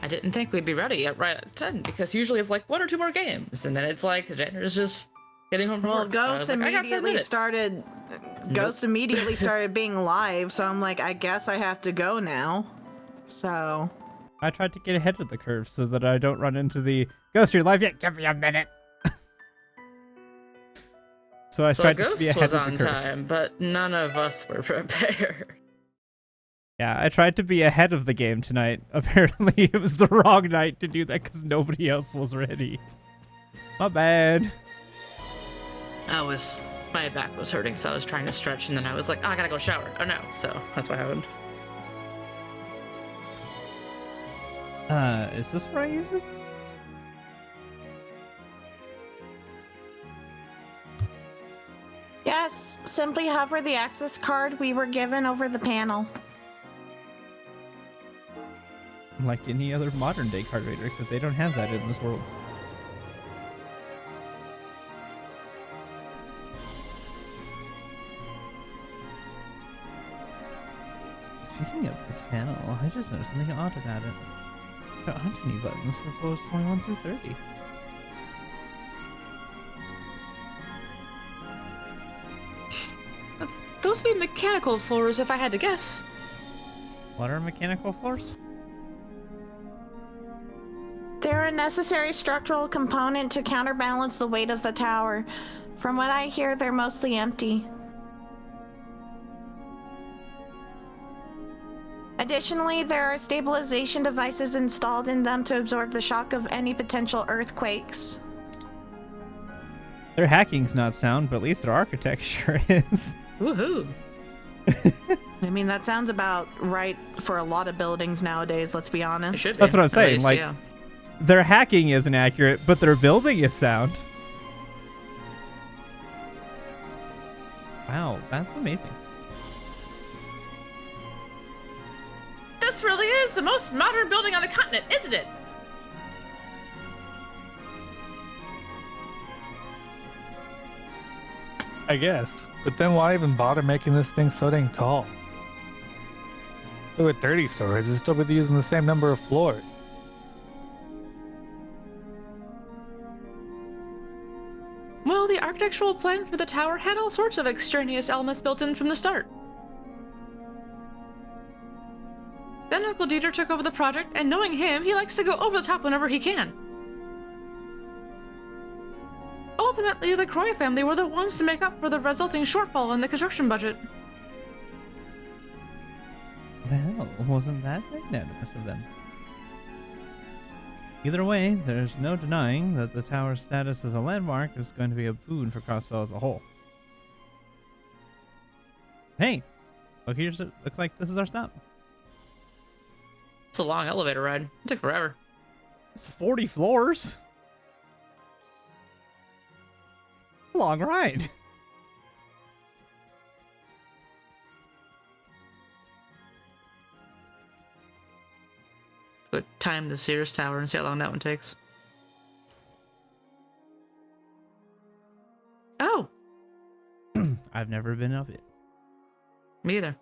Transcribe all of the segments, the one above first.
I didn't think we'd be ready right at 10 because usually it's like 1 or 2 more games, and then it's like Jenner's just getting home from work. Ghost so immediately started. Ghost immediately started being live, so I'm like, I guess I have to go now. So I tried to get ahead of the curve so that I don't run into the Ghost, you're live yet? Give me a minute. So I tried to be ahead was of the on curve. time, but none of us were prepared. Yeah, I tried to be ahead of the game tonight. Apparently, it was the wrong night to do that because nobody else was ready. My bad. My back was hurting, so I was trying to stretch, and then I was like, oh, I gotta go shower. Oh no, so that's what happened. Is this where I use it? yes, simply hover the access card we were given over the panel. Like any other modern day card reader, except they don't have that in this world. Speaking of this panel, I just noticed something odd about it. There aren't any buttons for floors 21 through 30. Those would be mechanical floors if I had to guess. What are mechanical floors? They're a necessary structural component to counterbalance the weight of the tower. From what I hear, they're mostly empty. Additionally, there are stabilization devices installed in them to absorb the shock of any potential earthquakes. Their hacking's not sound, but at least their architecture is. Woohoo! I mean, that sounds about right for a lot of buildings nowadays, let's be honest. It should be, That's what I'm at saying. least, Like, yeah. their hacking isn't accurate, but their building is sound. Wow, that's amazing. This really is the most modern building on the continent, isn't it? I guess. But then why even bother making this thing so dang tall? So with 30 stories, it's still be using the same number of floors. Well, the architectural plan for the tower had all sorts of extraneous elements built in from the start. Then Uncle Dieter took over the project, and knowing him, he likes to go over the top whenever he can. Ultimately, the Croy family were the ones to make up for the resulting shortfall in the construction budget. Well, wasn't that magnanimous of them? Either way, there's no denying that the tower's status as a landmark is going to be a boon for Crossfell as a whole. Hey, look like this is our stop. It's a long elevator ride. It took forever. It's 40 floors. A long ride. But time the Sears Tower and see how long that one takes. Oh, I've never been up it. me either.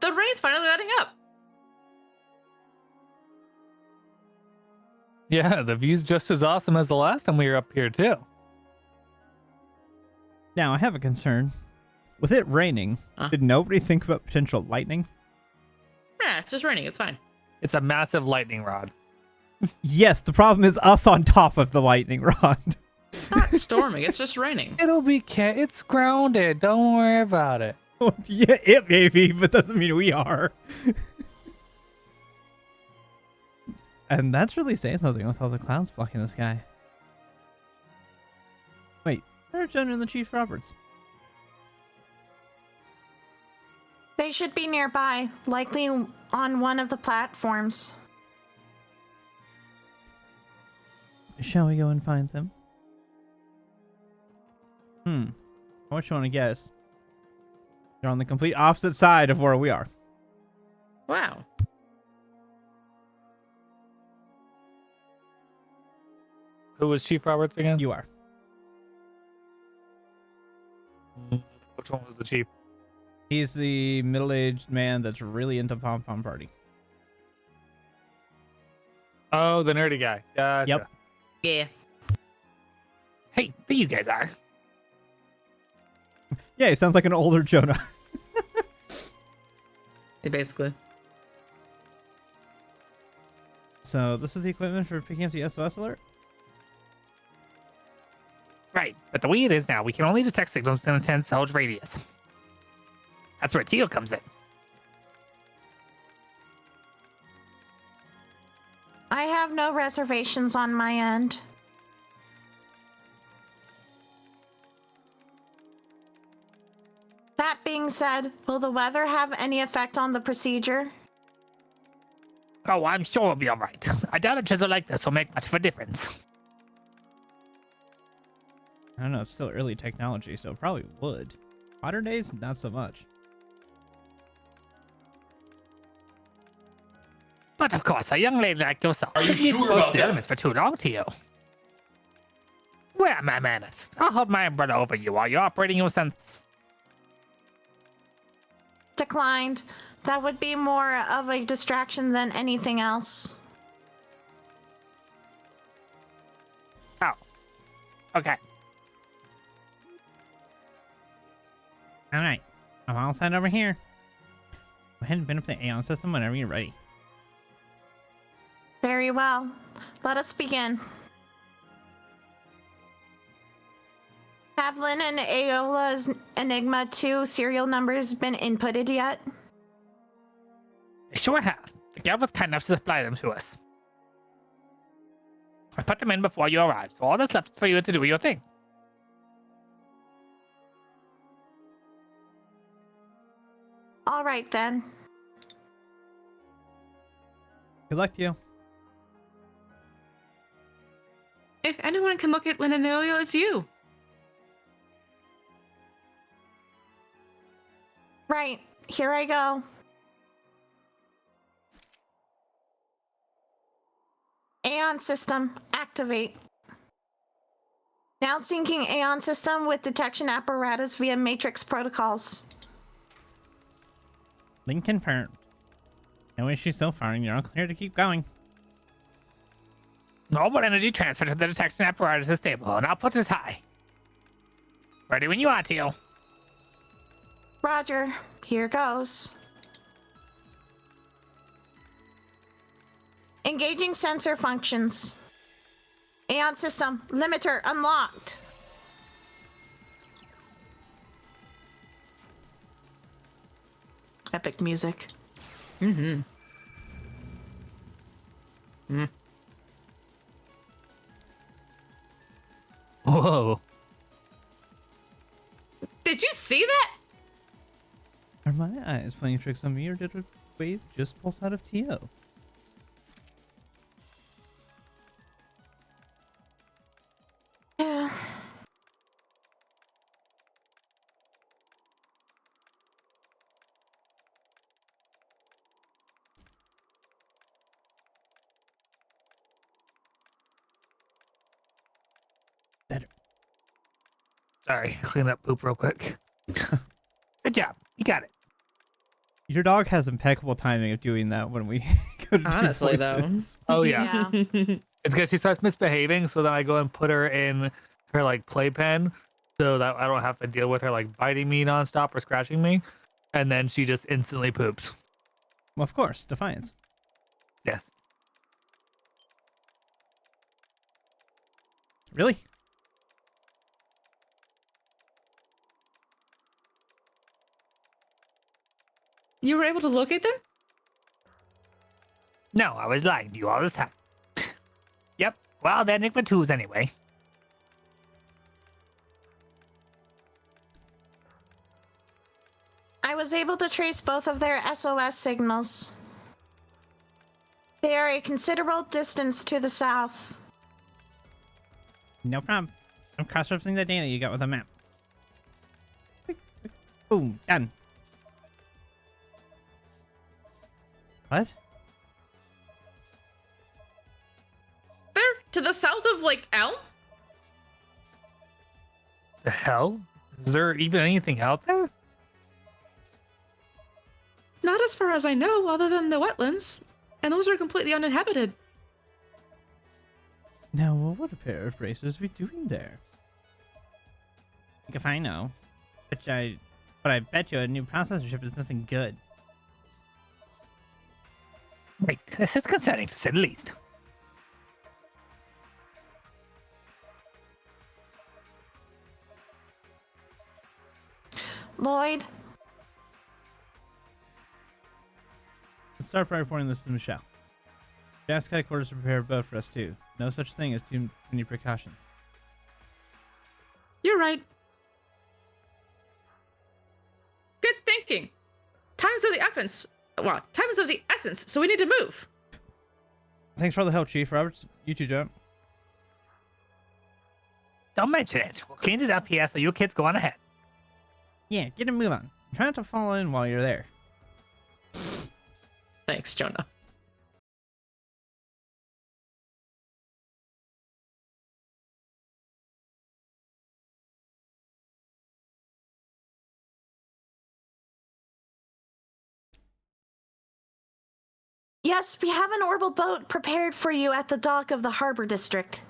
The rain's finally letting up. Yeah, the view's just as awesome as the last time we were up here, too. Now, I have a concern. With it raining, did nobody think about potential lightning? Yeah, it's just raining. It's fine. It's a massive lightning rod. Yes, the problem is us on top of the lightning rod. It's not storming. It's just raining. It'll be it's grounded. Don't worry about it. Yeah, it may be, but doesn't mean we are. And that's really saying something with all the clouds blocking the sky. Wait, where are Jenna and the Chief Roberts? They should be nearby, likely on one of the platforms. Shall we go and find them? What you want to guess? They're on the complete opposite side of where we are. Wow. Who was Chief Roberts again? You are. Which one was the chief? He's the middle-aged man that's really into Pom Pom Party. Oh, the nerdy guy. Gotcha. Yep. Yeah. Hey, there you guys are. Yeah, he sounds like an older Jonah. Basically. So this is the equipment for picking up the SOS alert? Right, but the way it is now, we can only detect signals within a 10 cell radius. That's where Teal comes in. I have no reservations on my end. That being said, will the weather have any effect on the procedure? Oh, I'm sure we'll be alright. I doubt a chisel like this will make much of a difference. I don't know, it's still early technology, so it probably would. Modern days, not so much. But of course, a young lady like yourself Are you shouldn't be sure exposed about to the that? elements for too long, Teal. Where are my manners? I'll hold my umbrella over you while you're operating your sense. Declined. That would be more of a distraction than anything else. Oh. Okay. Alright, I'm all set over here. Go ahead and pin up the Aeon system whenever you're ready. Very well. Let us begin. Have Lynn and Aeola's Enigma 2 serial numbers been inputted yet? I sure have. The gal was kind enough to supply them to us. I put them in before you arrived, so all that's left is for you to do your thing. All right then. Good luck to you. If anyone can look at Lynn and Aeola, it's you. Right, here I go. Aeon system, activate. Now syncing Aeon system with detection apparatus via matrix protocols. Link confirmed. No issue so far, and you're all clear to keep going. Normal energy transfer to the detection apparatus is stable, and output is high. Ready when you are, Teal. Roger, here goes. Engaging sensor functions. Aeon system, limiter unlocked. Epic music. Mm-hmm. Mm. Whoa. Did you see that? Are my eyes playing tricks on me, or did a wave just pulse out of Tio? Yeah. Better. Sorry, clean up poop real quick. Good job. You got it. Your dog has impeccable timing of doing that when we go to do Honestly, though. voices. Oh, yeah. Yeah. It's because she starts misbehaving, so then I go and put her in her, like, playpen so that I don't have to deal with her, like, biting me nonstop or scratching me. And then she just instantly poops. Well, of course, Defiance. Yes. Really? You were able to locate them? No, I was lying to you all this time. Yep. Well, they're Enigma 2s anyway. I was able to trace both of their SOS signals. They are a considerable distance to the south. No problem. I'm cross-referencing the data you got with a map. Click, click, boom, done. What? They're to the south of, like, Elm? The hell? Is there even anything out there? Not as far as I know, other than the wetlands. And those are completely uninhabited. Now, what would a pair of racers be doing there? If I know. But I bet you a new processor chip is nothing good. Right, this is concerning to say the least. Lloyd, Let's start by reporting this to Michelle. Ask headquarters to prepare a boat for us too. No such thing as too many precautions. You're right. Good thinking. Time's of the essence. Well, time is of the essence, so we need to move. Thanks for all the help, Chief. Roberts, you too, Jump. Don't mention it. We'll clean it up here so you kids go on ahead. Yeah, get a move on. Try not to fall in while you're there. Thanks, Jonah. yes, we have an orbital boat prepared for you at the dock of the harbor district.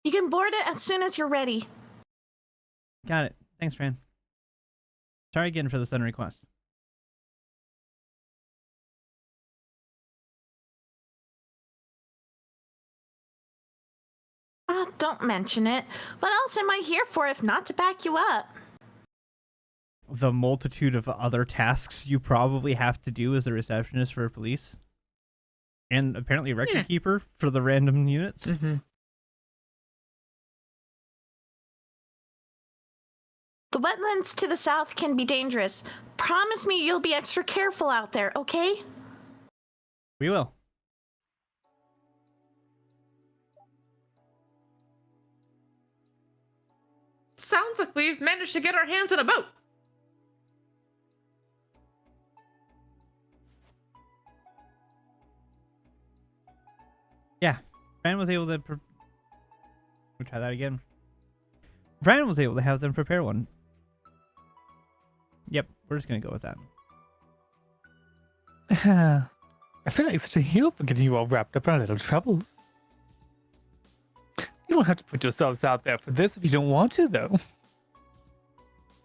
You can board it as soon as you're ready. Got it. Thanks, Fran. Sorry again for the sudden request. Don't mention it. What else am I here for if not to back you up? The multitude of other tasks you probably have to do as a receptionist for police. And apparently a record keeper for the random units. Mm-hmm. The wetlands to the south can be dangerous. Promise me you'll be extra careful out there, okay? We will. Sounds like we've managed to get our hands on a boat. Yeah. Fran was able to... We'll try that again. Fran was able to have them prepare one. Yep, we're just going to go with that. I feel like such a heel for getting you all wrapped up in our little troubles. You don't have to put yourselves out there for this if you don't want to, though.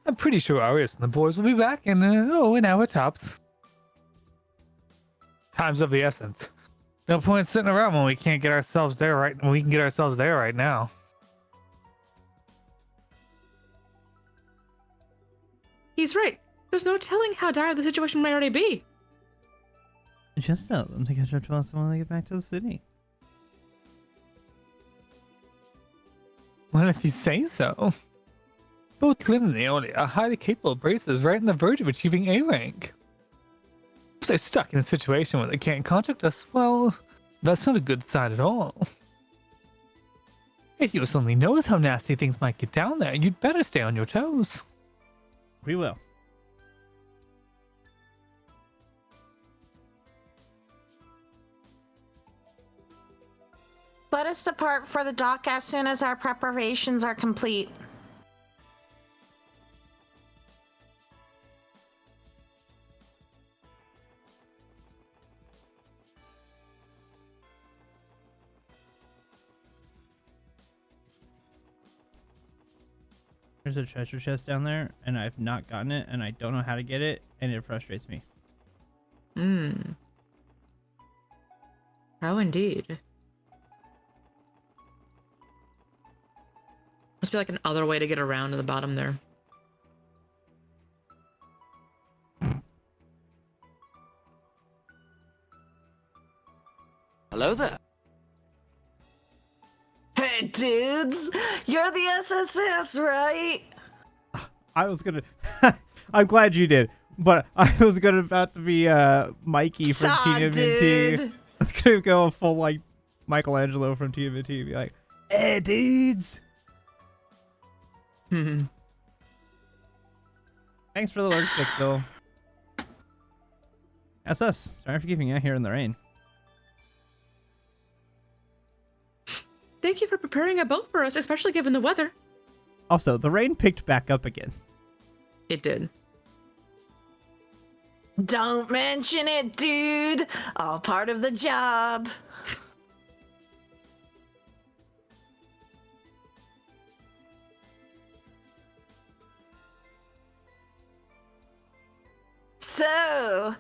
I'm pretty sure Arius and the boys will be back in, an hour tops. Time's of the essence. No point sitting around when we can't get ourselves there right. We can get ourselves there right now. He's right. There's no telling how dire the situation may already be. Just tell them to catch up to us when they get back to the city. Well, if you say so. Both Lynn and Aeolia are highly capable bracers right on the verge of achieving A rank. If they're stuck in a situation where they can't contact us, well, that's not a good sign at all. If you only knows how nasty things might get down there, you'd better stay on your toes. We will. Let us depart for the dock as soon as our preparations are complete. There's a treasure chest down there, and I've not gotten it, and I don't know how to get it, and it frustrates me. Oh, indeed. Must be like another way to get around to the bottom there. Hello there. Hey, dudes! You're the SSS, right? I was gonna... I'm glad you did, but I was about to be Mikey from TMNT. Dude. I was gonna go full like Michelangelo from TMNT and be like, "Hey, dudes!" Thanks for the lurk, Pixel. SS, sorry for keeping you out here in the rain. Thank you for preparing a boat for us, especially given the weather. Also, the rain picked back up again. It did. Don't mention it, dude. All part of the job. So,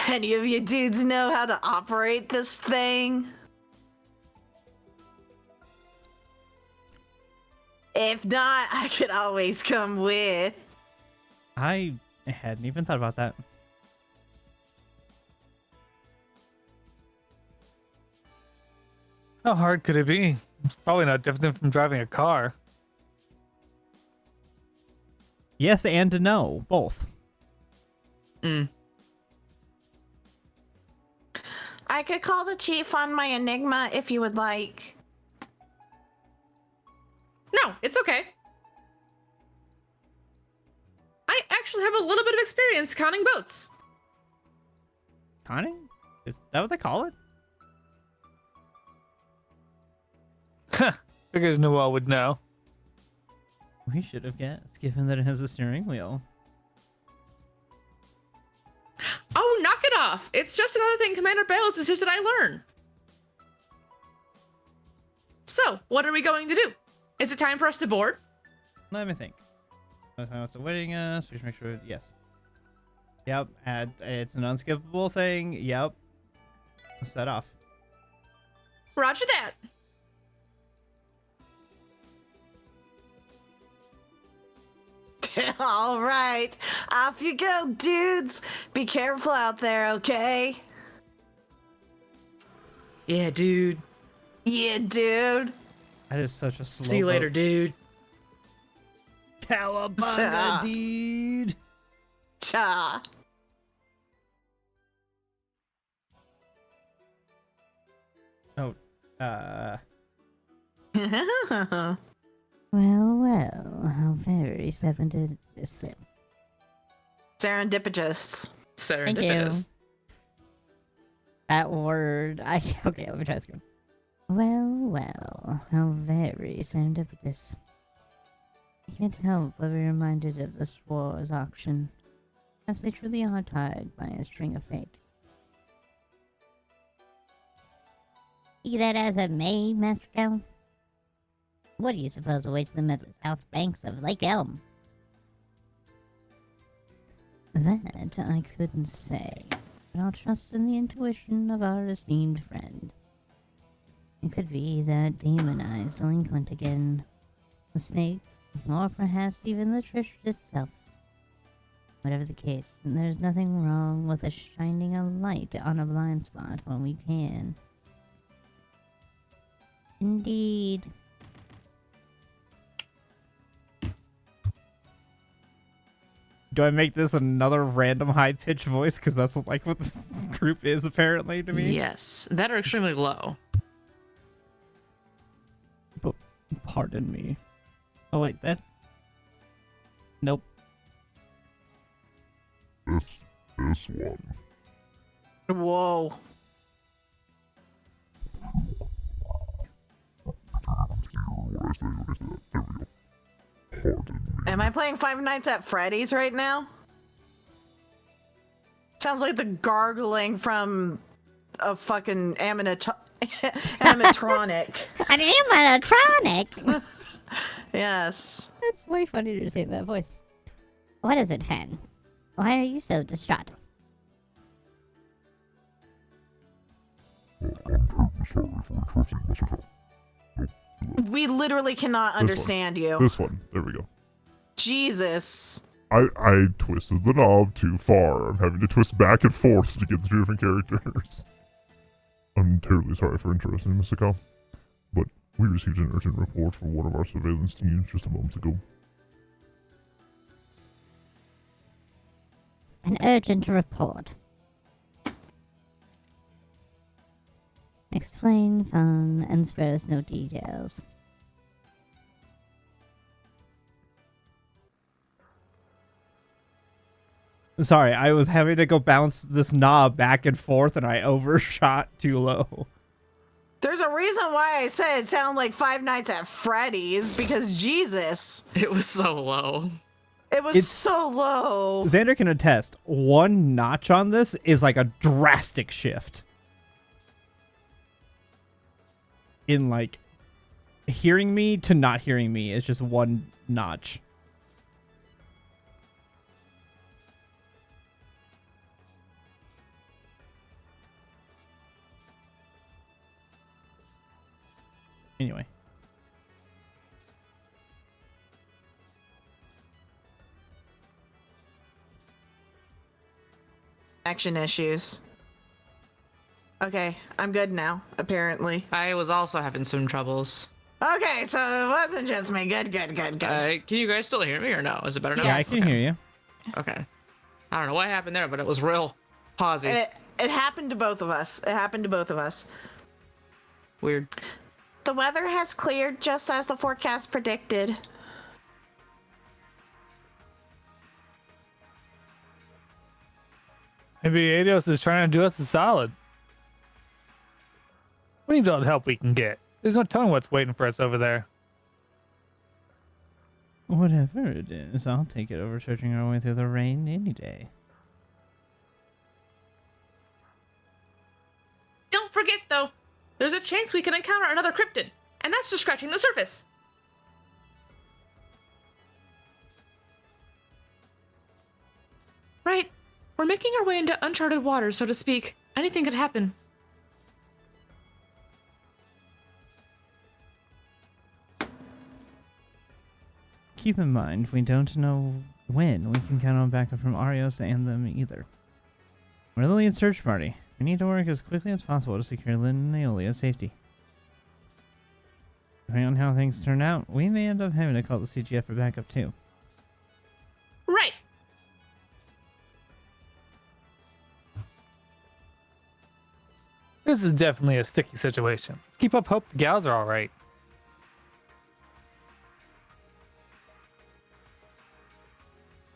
any of you dudes know how to operate this thing? If not, I could always come with. I hadn't even thought about that. How hard could it be? It's probably not different from driving a car. Yes and no, both. I could call the chief on my Enigma if you would like. No, it's okay. I actually have a little bit of experience conning boats. Conning? Is that what they call it? Figures Noel would know. We should have guessed, given that it has a steering wheel. Oh, knock it off. It's just another thing Commander Bales insisted I learn. So, what are we going to do? Is it time for us to board? Let me think. What's awaiting us? Just make sure. Yes. Yep. It's an unskippable thing. Yep. Set off. Roger that. All right, off you go, dudes. Be careful out there, okay? Yeah, dude. Yeah, dude. That is such a slow. See you later, boat. dude. Cowabunga, dude. Ta. Oh, Well, how very serendipitous. Serendipitous. Serendipitous. That word, okay, let me try this again. Well, how very serendipitous. I can't help but be reminded of this war's auction, as they truly are tied by a string of fate. Be that as it may, Master Cow, what do you suppose awaits them at the south banks of Lake Elm? That I couldn't say, but I'll trust in the intuition of our esteemed friend. It could be that demonized delinquent again, the snakes, or perhaps even the Trish itself. Whatever the case, there's nothing wrong with us shining a light on a blind spot when we can. Indeed. do I make this another random high-pitched voice? Because that's what this group is apparently to me. Yes, that are extremely low. But pardon me. Oh wait, that. Nope. This one. Whoa. Where is that? There we go. Pardon me. Am I playing Five Nights at Freddy's right now? Sounds like the gargling from a fucking animatronic. An animatronic! Yes. That's way funnier to say in that voice. What is it, Fan? Why are you so distraught? I'm terribly sorry for interrupting, Mr. Cole. We literally cannot understand you. This one. There we go. Jesus. I twisted the knob too far. I'm having to twist back and forth to get the two different characters. I'm terribly sorry for interrupting, Mr. Cole. But we received an urgent report from one of our surveillance teams just a moment ago. An urgent report. Explain, fun, and spare us no details. Sorry, I was having to go bounce this knob back and forth, and I overshot too low. There's a reason why I said it sounded like Five Nights at Freddy's, because Jesus. It was so low. It was It's- so low. Xander can attest. One notch on this is like a drastic shift in like hearing me to not hearing me. It's just one notch. Anyway. Action issues. Okay, I'm good now, apparently. I was also having some troubles. Okay, so it wasn't just me. Good. Can you guys still hear me or no? Is it better now? Yeah, I Yes. can hear you. Okay. I don't know what happened there, but it was real pausey. It happened to both of us. Weird. The weather has cleared just as the forecast predicted. Maybe Adios is trying to do us a solid. We need all the help we can get. There's no telling what's waiting for us over there. Whatever it is, I'll take it over searching our way through the rain any day. Don't forget, though, there's a chance we can encounter another cryptid, and that's just scratching the surface. Right. We're making our way into uncharted waters, so to speak. Anything could happen. Keep in mind, we don't know when we can count on backup from Arios and them either. We're the lead search party. We need to work as quickly as possible to secure Lynn and Aeolia's safety. Depending on how things turn out, we may end up having to call the CGF for backup too. Right. This is definitely a sticky situation. Let's keep up hope the gals are alright.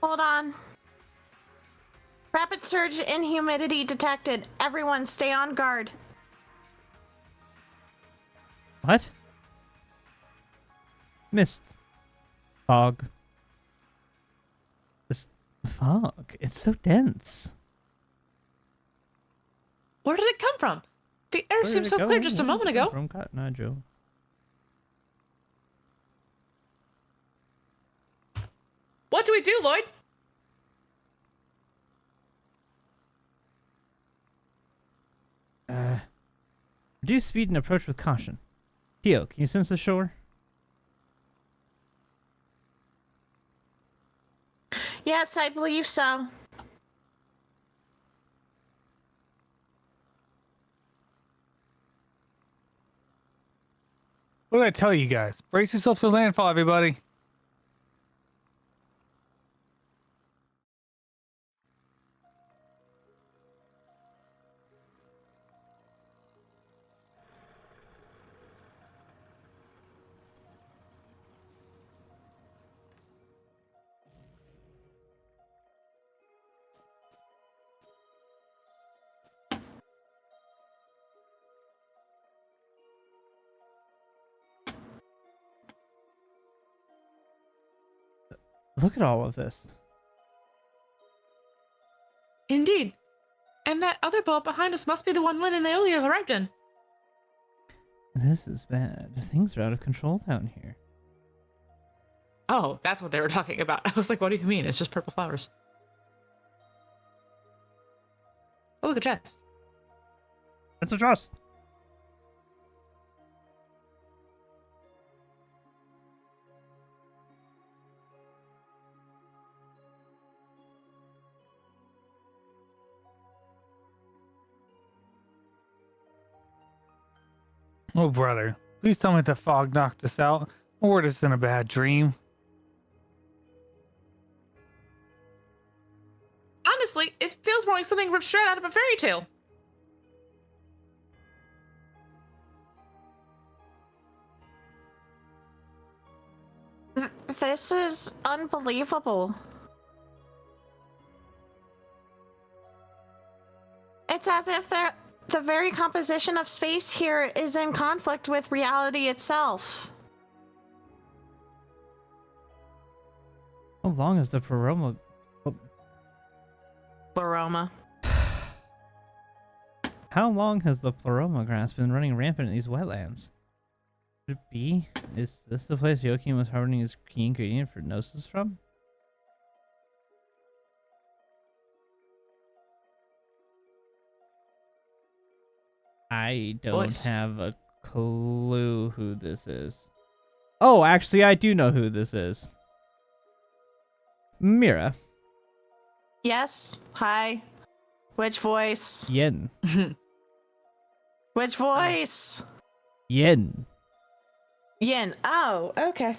Hold on. Rapid surge in humidity detected. Everyone stay on guard. What? Mist. Fog. This fog. It's so dense. Where did it come from? The air Where seemed did so it clear go? just a Where did moment it come ago. From Cotton Eye Joe. What do we do, Lloyd? Reduce speed and approach with caution. Tio, can you sense the shore? Yes, I believe so. What did I tell you guys? Brace yourself for landfall, everybody. Look at all of this. Indeed. And that other boat behind us must be the one Lynn and Aeolia arrived in. This is bad. Things are out of control down here. Oh, that's what they were talking about. I was like, what do you mean? It's just purple flowers. Oh, look, a chest. It's a trust. Oh, brother. Please tell me the fog knocked us out, or we're just in a bad dream. Honestly, it feels more like something ripped straight out of a fairy tale. This is unbelievable. It's as if the very composition of space here is in conflict with reality itself. How long is the Pleroma? Pleroma. How long has the Pleroma grass been running rampant in these wetlands? Could it be? Is this the place Joachim was harboring his key ingredient for Gnosis from? I don't Voice. have a clue who this is. Oh, actually, I do know who this is. Mira. Yes. Hi. Which voice? Yen. Which voice? Yen. Yin. Oh, okay.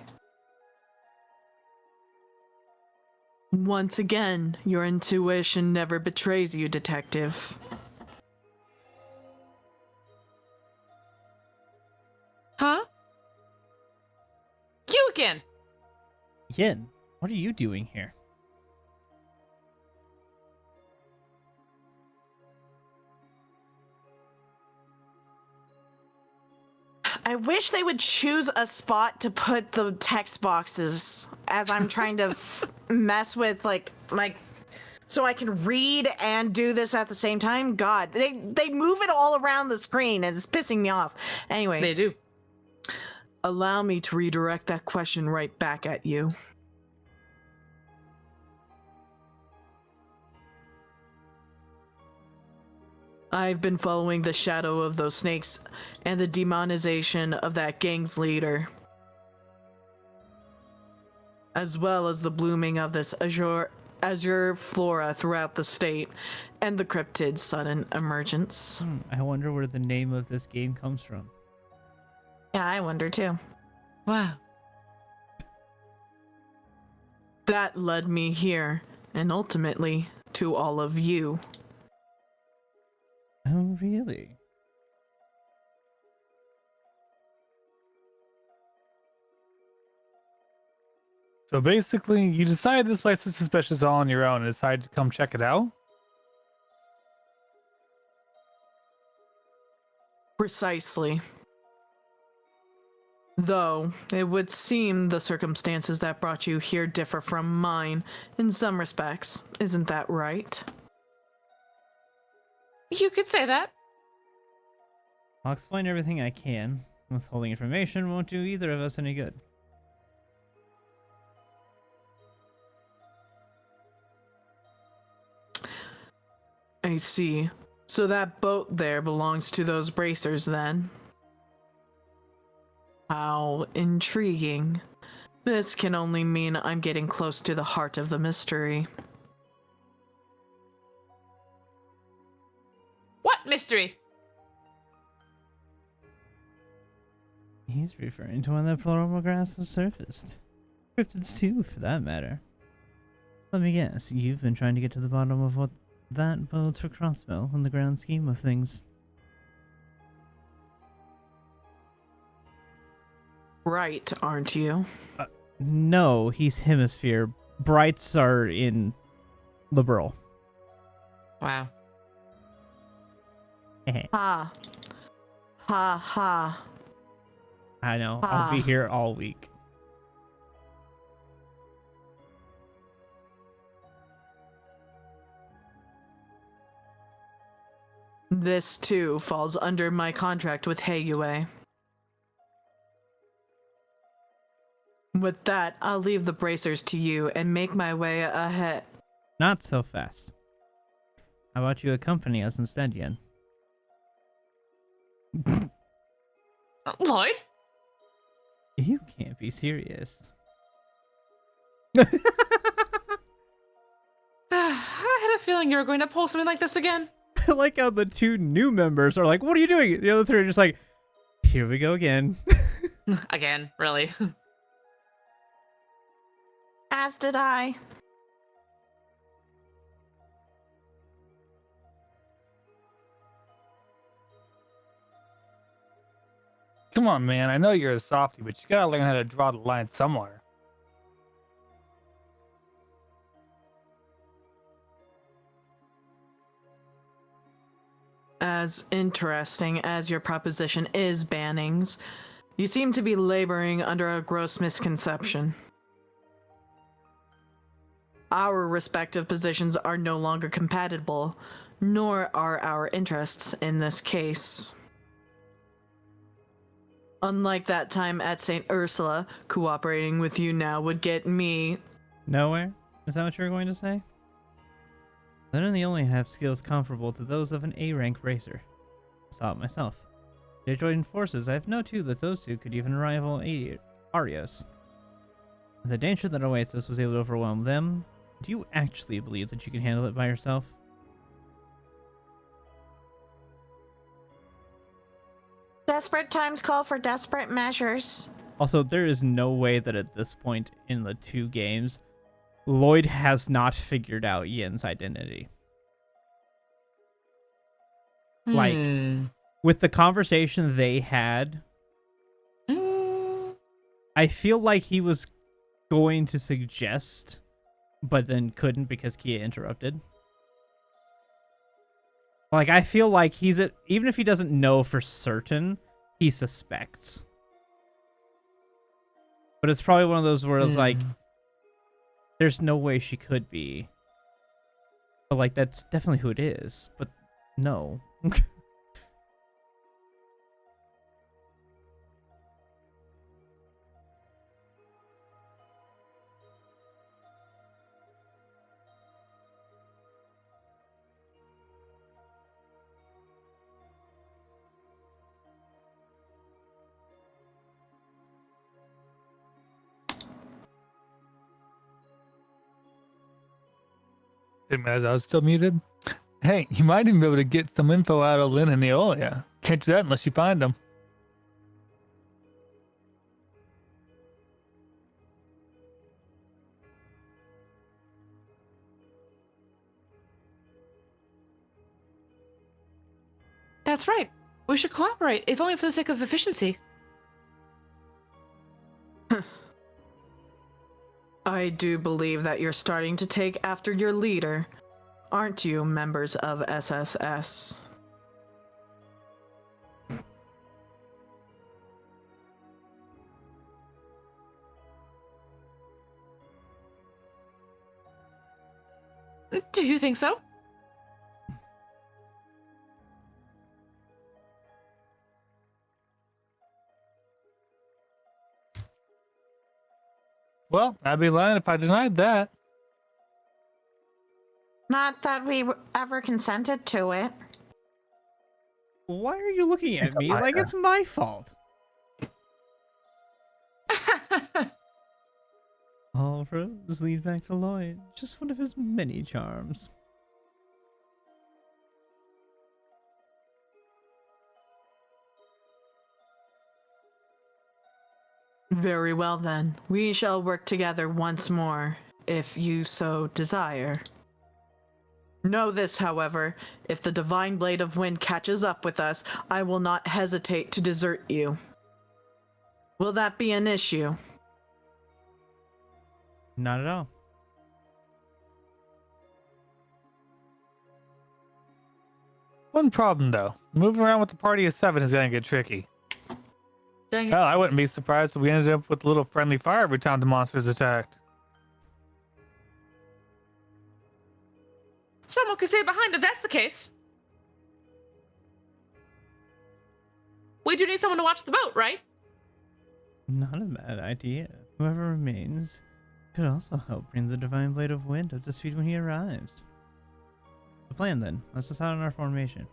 Once again, your intuition never betrays you, detective. Huh? You again. Yen, what are you doing here? I wish they would choose a spot to put the text boxes as I'm trying to mess with like so I can read and do this at the same time. God, they move it all around the screen and it's pissing me off. Anyways, They do. allow me to redirect that question right back at you. I've been following the shadow of those snakes and the demonization of that gang's leader, as well as the blooming of this azure flora throughout the state and the cryptid's sudden emergence. I wonder where the name of this game comes from. Yeah, I wonder too. Wow. That led me here, and ultimately to all of you. Oh, really? So basically, you decided this place was suspicious all on your own and decided to come check it out? Precisely. Though, it would seem the circumstances that brought you here differ from mine in some respects. Isn't that right? You could say that. I'll explain everything I can. Withholding information won't do either of us any good. I see. So that boat there belongs to those bracers then? How intriguing. This can only mean I'm getting close to the heart of the mystery. What mystery? He's referring to when the Pleroma grass has surfaced. Cryptids too, for that matter. Let me guess, you've been trying to get to the bottom of what that bodes for Crossbell in the grand scheme of things. Right, aren't you? No, he's hemisphere. Brights are in liberal. Wow. Ha. Ha ha. I know, I'll be here all week. This too falls under my contract with Heiyue. With that, I'll leave the bracers to you and make my way ahead. Not so fast. How about you accompany us instead, Yen? Lloyd? You can't be serious. I had a feeling you were going to pull something like this again. I like how the two new members are like, what are you doing? The other three are just like, here we go again. Again, really. As did I. Come on, man. I know you're a softie, but you gotta learn how to draw the line somewhere. As interesting as your proposition is, Bannings, you seem to be laboring under a gross misconception. Our respective positions are no longer compatible, nor are our interests in this case. Unlike that time at St. Ursula, cooperating with you now would get me. Nowhere? Is that what you were going to say? Then they only have skills comparable to those of an A-rank racer. I saw it myself. They joined forces. I have no clue that those two could even rival Arios. The danger that awaits us was able to overwhelm them. Do you actually believe that you can handle it by yourself? Desperate times call for desperate measures. Also, there is no way that at this point in the 2 games, Lloyd has not figured out Yin's identity. Like, with the conversation they had, I feel like he was going to suggest, but then couldn't because Kia interrupted. Like, I feel like even if he doesn't know for certain, he suspects. But it's probably one of those where it's like, there's no way she could be. But like, that's definitely who it is. But no. Didn't realize I was still muted. Hey, you might even be able to get some info out of Lynn and Neolia. Can't do that unless you find them. That's right. We should cooperate, if only for the sake of efficiency. I do believe that you're starting to take after your leader, aren't you, members of SSS? Do you think so? Well, I'd be lying if I denied that. Not that we ever consented to it. Why are you looking at It's a me like liar. it's my fault? All roads lead back to Lloyd, just one of his many charms. Very well then. We shall work together once more, if you so desire. Know this, however, if the Divine Blade of Wind catches up with us, I will not hesitate to desert you. Will that be an issue? Not at all. One problem, though. Moving around with the party of 7 is going to get tricky. Dang it. Hell, I wouldn't be surprised if we ended up with a little friendly fire every time the monsters attacked. Someone could stay behind if that's the case. We do need someone to watch the boat, right? Not a bad idea. Whoever remains could also help bring the Divine Blade of Wind up to speed when he arrives. The plan then. Let's decide on our formation.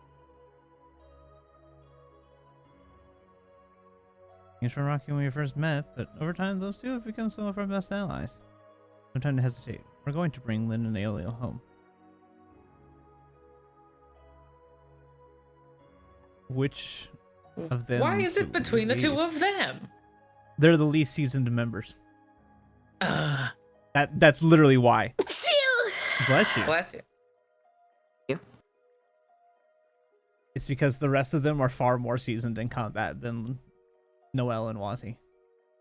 Things were rocky when we first met, but over time those two have become some of our best allies. No time to hesitate. We're going to bring Lynn and Aelio home. Which of them? Why is it do between the we- two of them? They're the least seasoned members. That's literally why. Bless you. Bless you. It's because the rest of them are far more seasoned in combat than Noelle and Wazi.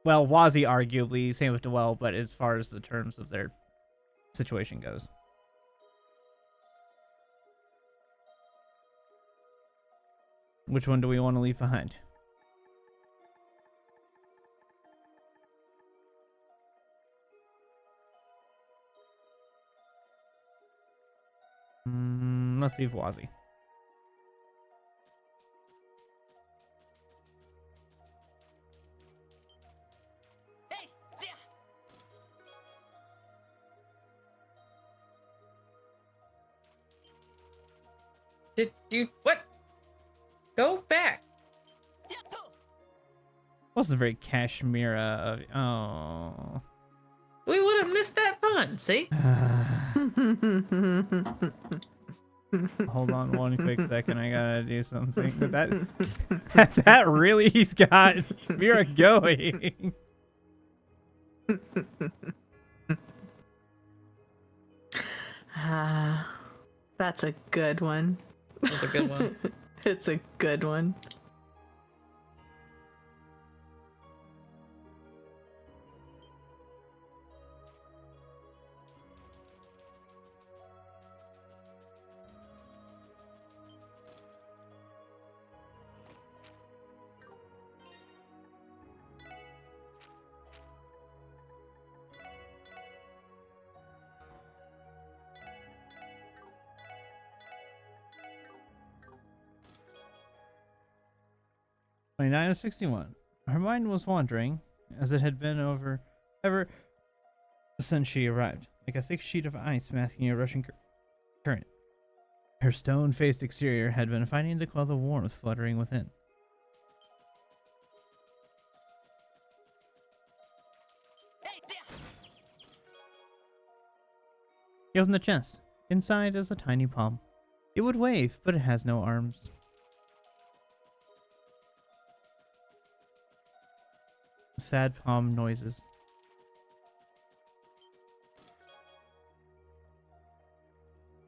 Well, Wazi arguably, same with Noelle, but as far as the terms of their situation goes. Which one do we want to leave behind? Let's see if Wazzy. Did you what? Go back. Wasn't very Kashmira of. Oh. We would have missed that pun. See? Hold on one quick second. I gotta do something. But that really he's got Mira going. That's a good one. That's a good one. It's a good one. Nine of 61. Her mind was wandering, as it had been ever since she arrived, like a thick sheet of ice masking a rushing current. Her stone-faced exterior had been fighting to quell the warmth fluttering within. He opened the chest. Inside is a tiny palm. It would wave, but it has no arms. Sad palm noises.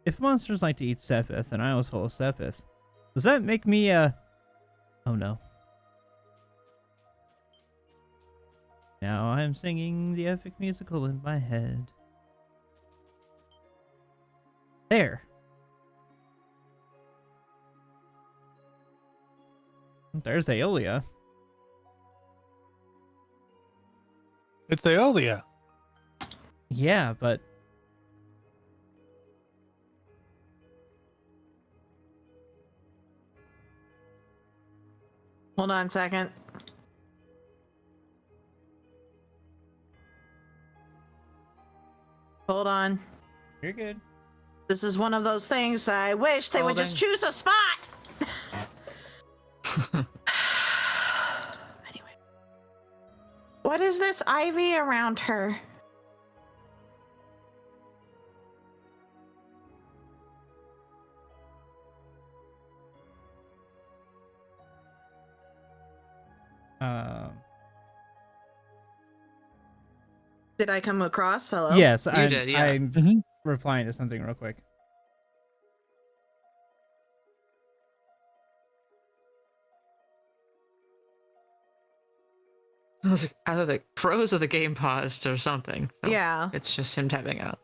If monsters like to eat Sepith and I was full of Sepith, does that make me oh no. Now I'm singing the epic musical in my head. There. There's Aeolia. It's Aeolia. Yeah, but Hold on a second. Hold on. you're good. This is one of those things that I wish they would just choose a spot. Anyway. What is this ivy around her? Did I come across? Hello? Yes, You did, yeah. I'm replying to something real quick. I was like, either the pros of the game paused or something. So Yeah. It's just him tapping out.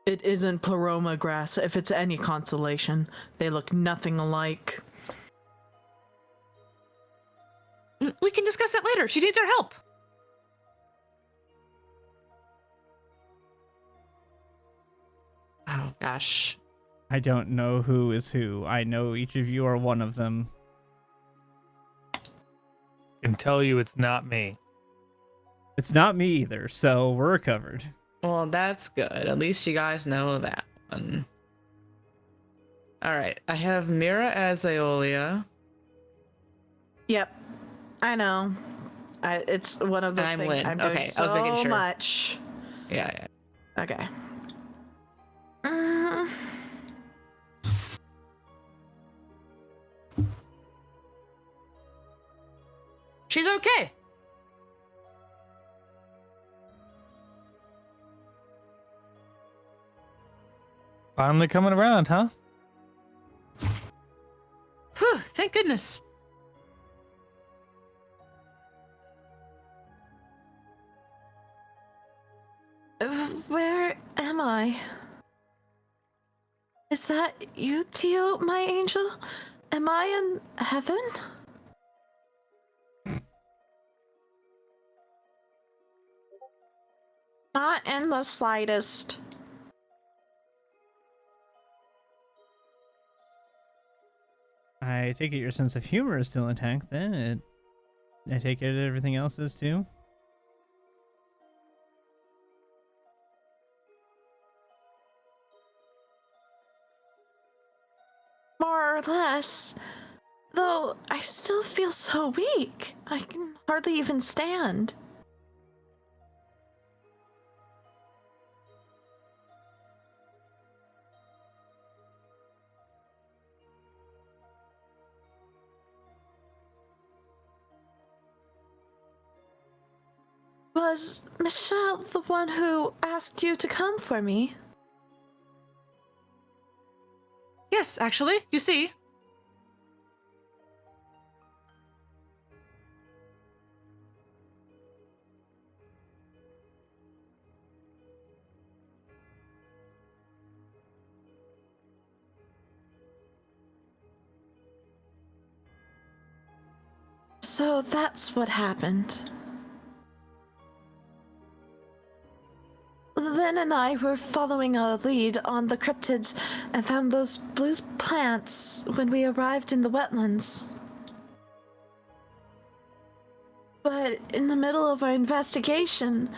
It isn't pleroma grass, if it's any consolation. They look nothing alike. We can discuss that later. She needs our help. Oh, gosh. I don't know who is who. I know each of you are one of them. Can tell you it's not me. It's not me either, so we're covered. Well, that's good. At least you guys know that one. All right. I have Mira as Aeolia. Yep. I know. It's one of those I'm things Lynn. I'm doing Okay, I was making so sure. much. Yeah. Okay. She's okay. Finally coming around, huh? Whew, thank goodness. Where am I? Is that you, Tio, my angel? Am I in heaven? Not in the slightest. I take it your sense of humor is still intact then. I take it everything else is too. More or less. Though I still feel so weak. I can hardly even stand. Was Michelle the one who asked you to come for me? Yes, actually, you see. So that's what happened. Lynn and I were following a lead on the cryptids and found those blue plants when we arrived in the wetlands. But in the middle of our investigation,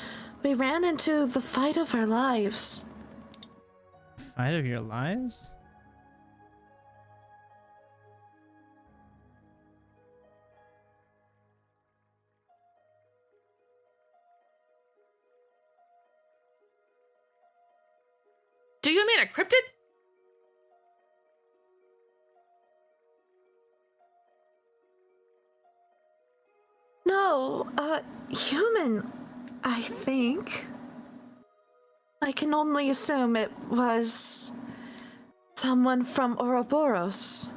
we ran into the fight of our lives. Fight of your lives? Do you mean a cryptid? No, human, I think. I can only assume it was someone from Ouroboros.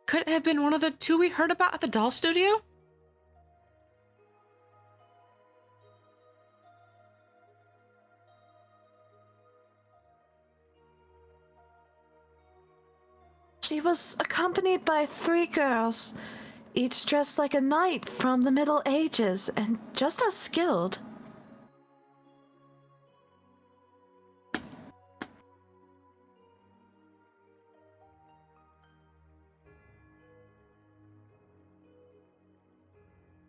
Could it have been one of the two we heard about at the doll studio? She was accompanied by 3 girls, each dressed like a knight from the Middle Ages and just as skilled.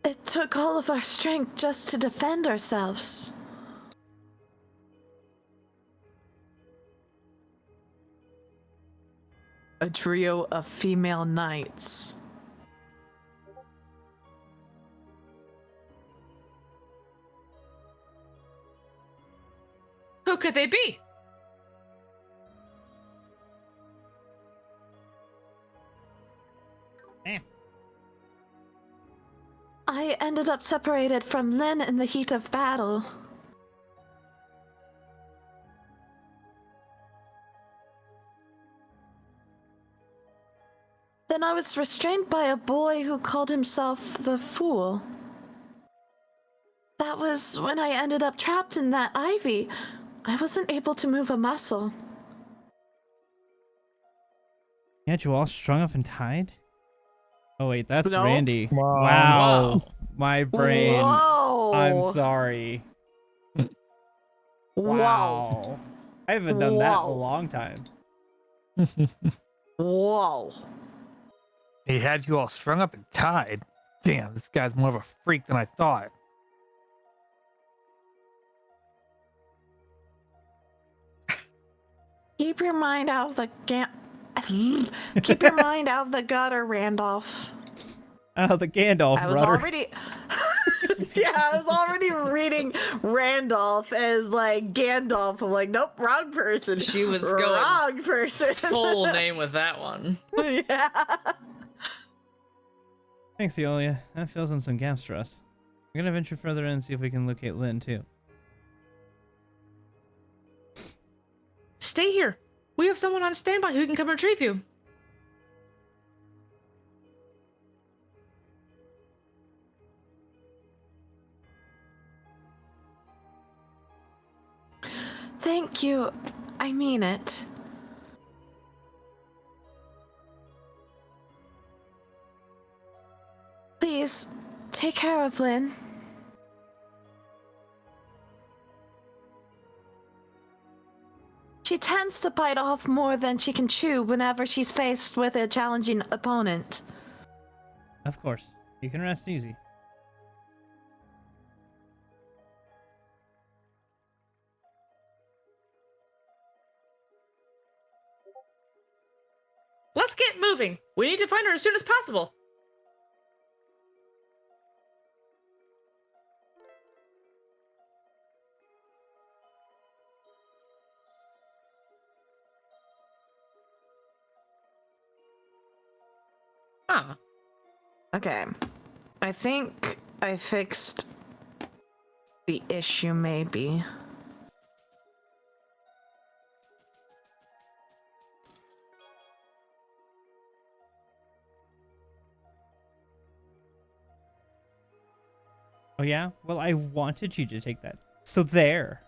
It took all of our strength just to defend ourselves. A trio of female knights. Who could they be? I ended up separated from Lynn in the heat of battle. Then I was restrained by a boy who called himself the Fool. That was when I ended up trapped in that ivy. I wasn't able to move a muscle. He had you all strung up and tied? Oh wait, that's Nope. Randy. Wow. Wow. Whoa. My brain. Whoa! I'm sorry. Wow. Wow. I haven't done that in a Whoa. long time. Whoa. He had you all strung up and tied. Damn, this guy's more of a freak than I thought. Keep your mind out of the Keep your mind out of the gutter, Randolph. Oh, the Gandalf I was rudder. already Yeah, I was already reading Randolph as like Gandalf. I'm like, nope, wrong person. She was wrong person. Full name with that one. Yeah. Thanks, Eolia. That fills in some gaps for us. We're gonna venture further in and see if we can locate Lynn, too. Stay here. We have someone on standby who can come retrieve you. Thank you. I mean it. Please, take care of Lynn. She tends to bite off more than she can chew whenever she's faced with a challenging opponent. Of course. You can rest easy. Let's get moving. We need to find her as soon as possible. Huh. Okay. I think I fixed the issue, maybe. Oh yeah? Well, I wanted you to take that. So there.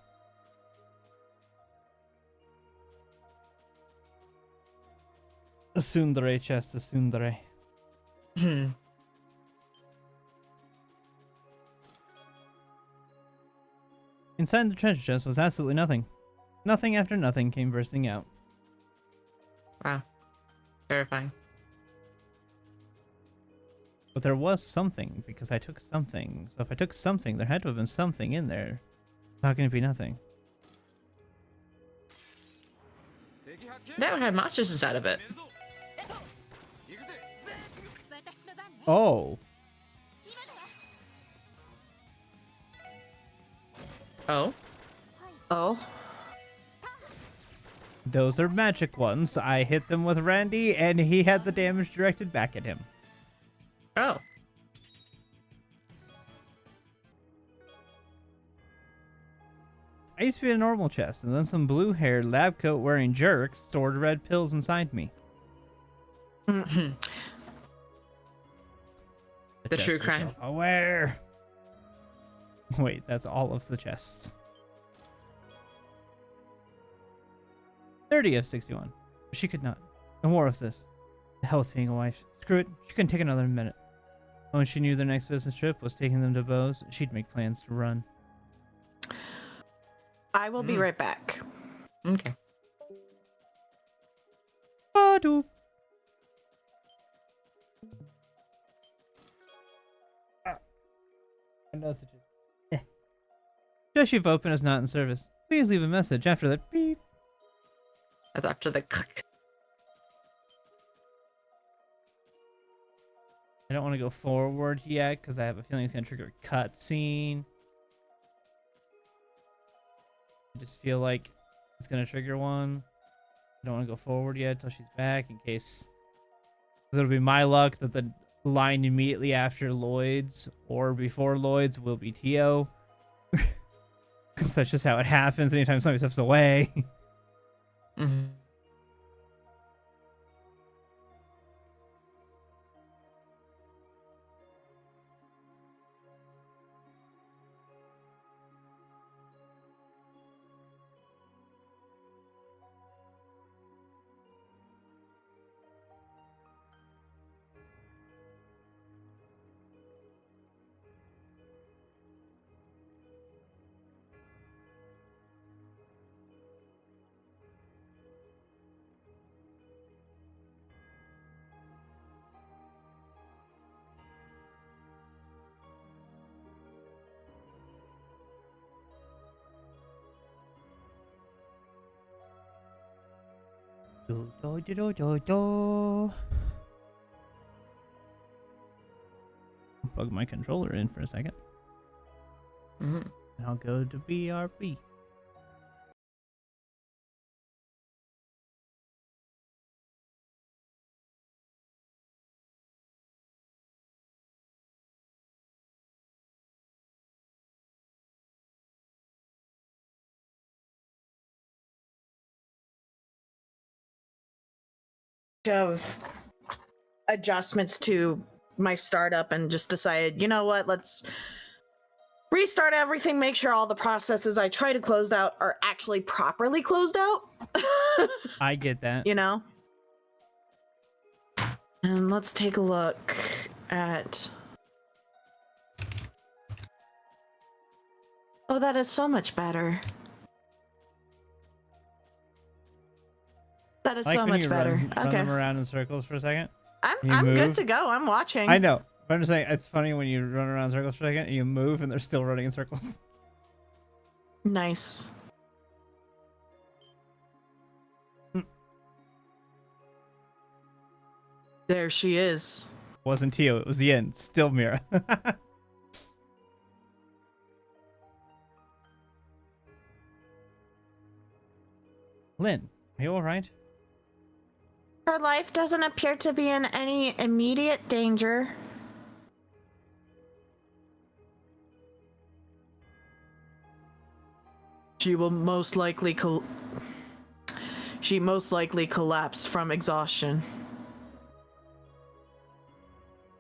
A tsundere chest, a tsundere. Hmm. Inside the treasure chest was absolutely nothing. Nothing after nothing came bursting out. Wow. Terrifying. But there was something, because I took something. So if I took something, there had to have been something in there. How can it be nothing? That would have monsters inside of it. Oh. Oh? Oh? Those are magic ones. I hit them with Randy, and he had the damage directed back at him. Oh. I used to be a normal chest, and then some blue-haired, lab coat-wearing jerks stored red pills inside me. The chest true was crime. Aware. Wait, that's all of the chests. 30 of 61. She could not. No more of this. The hell with being a wife. Screw it. She couldn't take another minute. When she knew their next business trip was taking them to Bose, she'd make plans to run. I will be right back. Okay. Badu. Joshi Vopen is not in service. Please leave a message after that beep. That's after the click. I don't want to go forward yet because I have a feeling it's going to trigger a cutscene. I just feel like it's going to trigger one. I don't want to go forward yet until she's back in case. Because it'll be my luck that the line immediately after Lloyd's or before Lloyd's will be Tio. Because that's just how it happens anytime somebody steps away. Mm-hmm. Do, do, do, do, do, do. Plug my controller in for a second. Mm-hmm. And I'll go to BRB. Of adjustments to my startup and just decided, you know what, let's restart everything, make sure all the processes I try to close out are actually properly closed out. I get that. You know? And let's take a look at... Oh, that is so much better. That is I like so when much you better. run Okay. them around in circles for a second. You I'm good move. to go. I'm watching. I know. But I'm just saying, it's funny when you run around in circles for a second and you move and they're still running in circles. Nice. There she is. Wasn't Tio, it was Yin. Still Mira. Lynn, are you alright? Her life doesn't appear to be in any immediate danger. She will most likely collapse from exhaustion.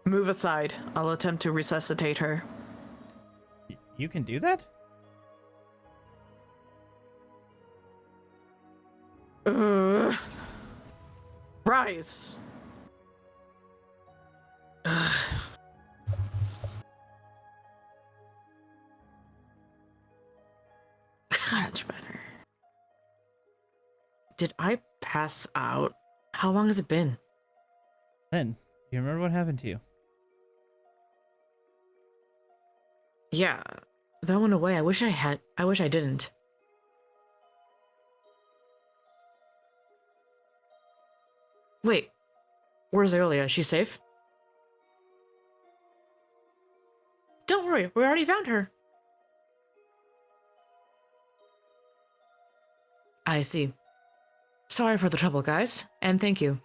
Move aside. I'll attempt to resuscitate her. You can do that? Rise. Much better. Did I pass out? How long has it been? Lynn, do you remember what happened to you? Yeah, that went away. I wish I didn't. Wait, where's Aeolia? Is she safe? Don't worry, we already found her. I see. Sorry for the trouble, guys, and thank you.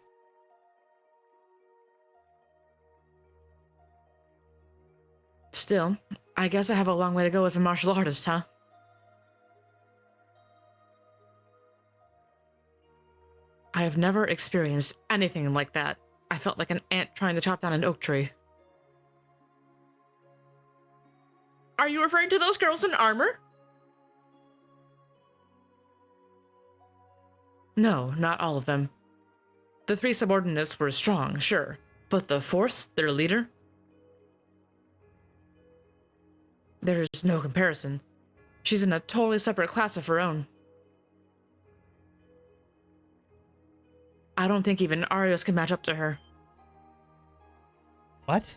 Still, I guess I have a long way to go as a martial artist, huh? I have never experienced anything like that. I felt like an ant trying to chop down an oak tree. Are you referring to those girls in armor? No, not all of them. The 3 subordinates were strong, sure, but the 4th, their leader? There's no comparison. She's in a totally separate class of her own. I don't think even Arios can match up to her. What?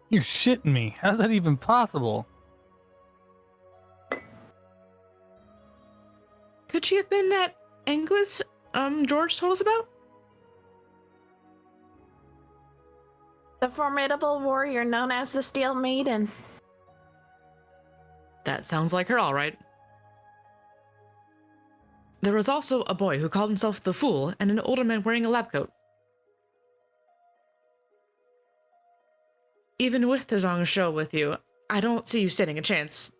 You're shitting me. How's that even possible? Could she have been that Anguis, George told us about? The formidable warrior known as the Steel Maiden. That sounds like her, all right. There was also a boy who called himself the Fool and an older man wearing a lab coat. Even with the Zong show with you, I don't see you standing a chance.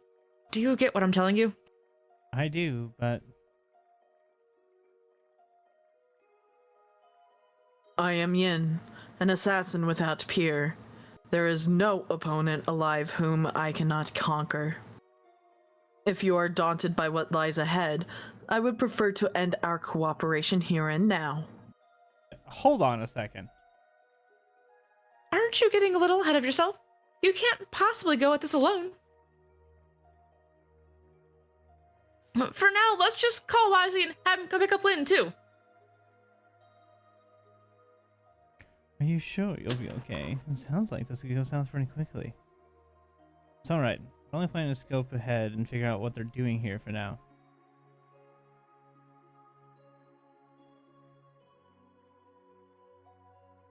Do you get what I'm telling you? I do, but... I am Yin, an assassin without peer. There is no opponent alive whom I cannot conquer. If you are daunted by what lies ahead, I would prefer to end our cooperation here and now. Hold on a second. Aren't you getting a little ahead of yourself? You can't possibly go at this alone. For now, let's just call Wisely and have him come pick up Lynn, too. Are you sure you'll be okay? It sounds like this could go south pretty quickly. It's alright. We're only planning to scope ahead and figure out what they're doing here for now.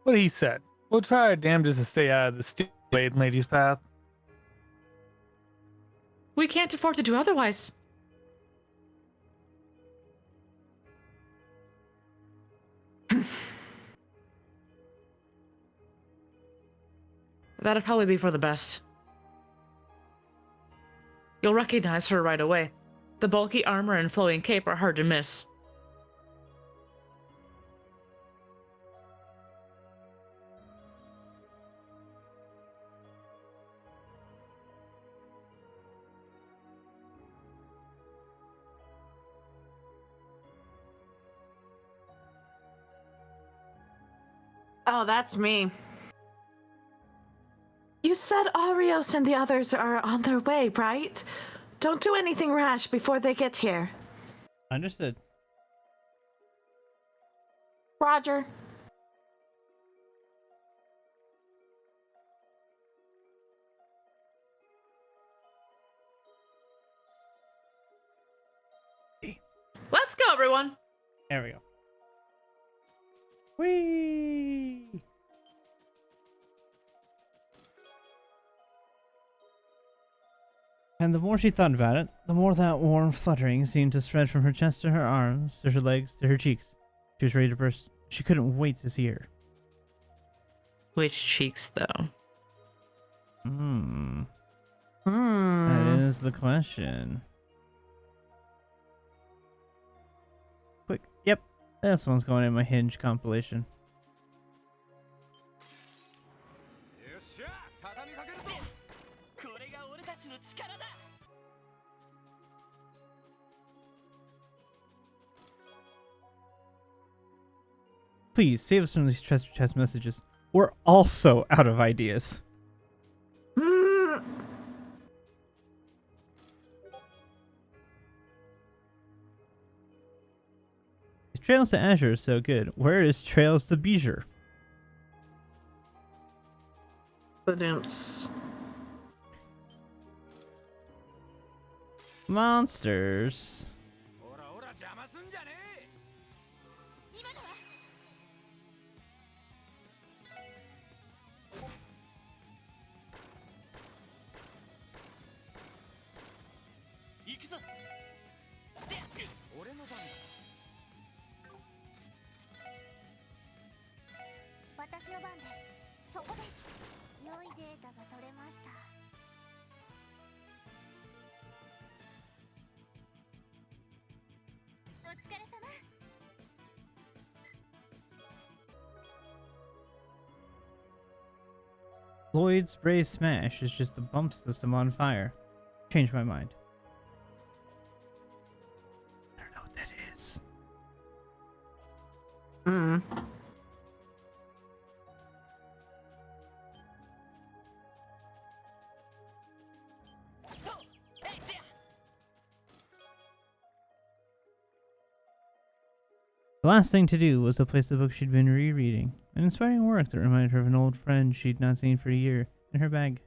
What he said. We'll try our damnedest to stay out of the Steel Blade lady's path. We can't afford to do otherwise. That'd probably be for the best. You'll recognize her right away. The bulky armor and flowing cape are hard to miss. Oh, that's me. You said Arios and the others are on their way, right? Don't do anything rash before they get here. Understood. Roger. Let's go, everyone. There we go. Whee! And the more she thought about it, the more that warm fluttering seemed to spread from her chest to her arms, to her legs, to her cheeks. She was ready to burst. She couldn't wait to see her. Which cheeks, though? That is the question. Click. Yep, this one's going in my Hinge compilation. Please save us from these treasure chest messages. We're also out of ideas. If Trails to Azure is so good, where is Trails to Bijur? Monsters. Lloyd's Brave Smash is just the bump system on fire. Changed my mind. I don't know what that is. The last thing to do was to place the book she'd been rereading, an inspiring work that reminded her of an old friend she'd not seen for a year, in her bag.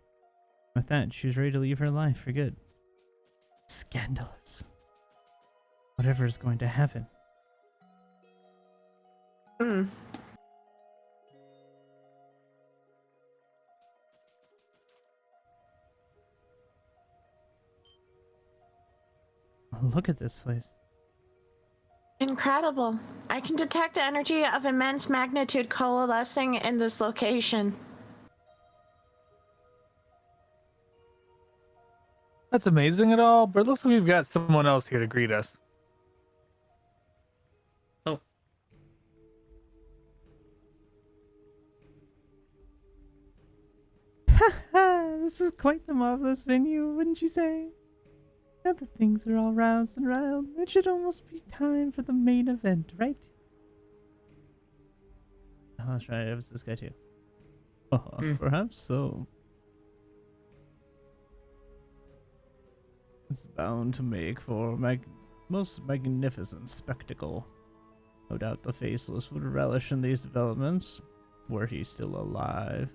With that, she was ready to leave her life for good. Scandalous. Whatever is going to happen. Look at this place. Incredible. I can detect energy of immense magnitude coalescing in this location. That's amazing at all, but it looks like we've got someone else here to greet us. Oh. This is quite the marvelous venue, wouldn't you say? Now that things are all roused and riled, it should almost be time for the main event, right? Oh, that's right, it was this guy too. Perhaps so. It's bound to make for most magnificent spectacle. No doubt the Faceless would relish in these developments, were he still alive.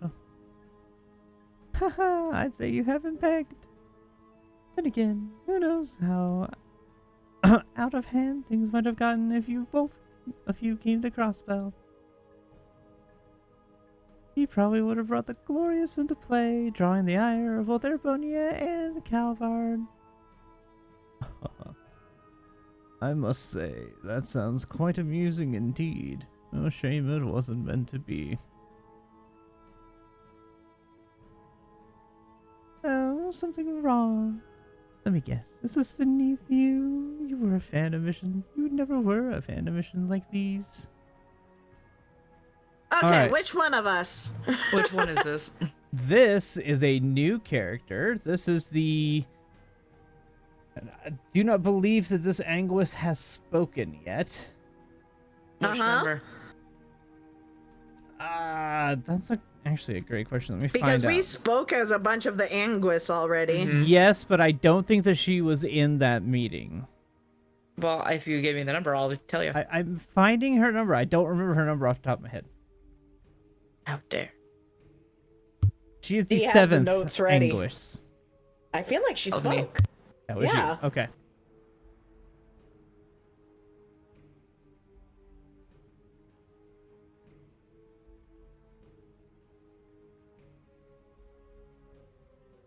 Haha, I'd say you haven't begged. Then again, who knows how out of hand things might have gotten if you came to Crossbell. He probably would have brought the Glorious into play, drawing the ire of both Erbonia and Calvard. I must say, that sounds quite amusing indeed. No shame it wasn't meant to be. Oh, something wrong. Let me guess, this is beneath you? You were a fan of missions. You never were a fan of missions like these. Okay, right. Which one of us? Which one is this? This is a new character. This is the... I do not believe that this Anguis has spoken yet. Which number? That's actually a great question. Let me Because find we out. spoke as a bunch of the Anguis already. Mhm. Yes, but I don't think that she was in that meeting. Well, if you give me the number, I'll tell you. I'm finding her number. I don't remember her number off the top of my head. How dare. She is the He has the 7th notes ready. Anguish. I feel like she That was me. spoke. That was Yeah. you. Okay.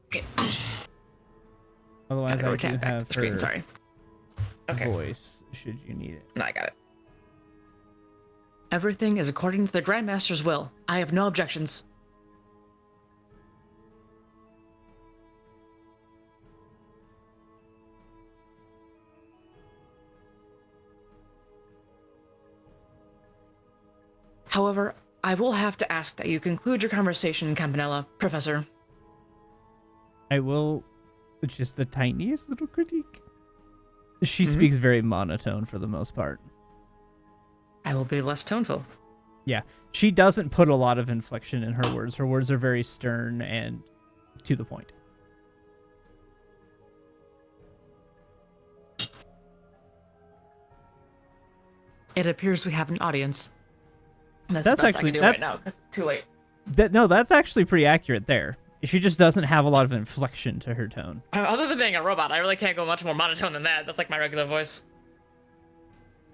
Okay. Otherwise, Gotta go I do tap back to have the screen. her Sorry. Okay. voice, should you need it. No, I got it. Everything is according to the Grandmaster's will. I have no objections. However, I will have to ask that you conclude your conversation, Campanella, Professor. I will, just the tiniest little critique. She Mhm. speaks very monotone for the most part. I will be less toneful. Yeah, she doesn't put a lot of inflection in her words. Her words are very stern and to the point. It appears we have an audience. That's That's the best actually- I can do that's- right now. It's too late. No, that's actually pretty accurate there. She just doesn't have a lot of inflection to her tone. Other than being a robot, I really can't go much more monotone than that. That's like my regular voice.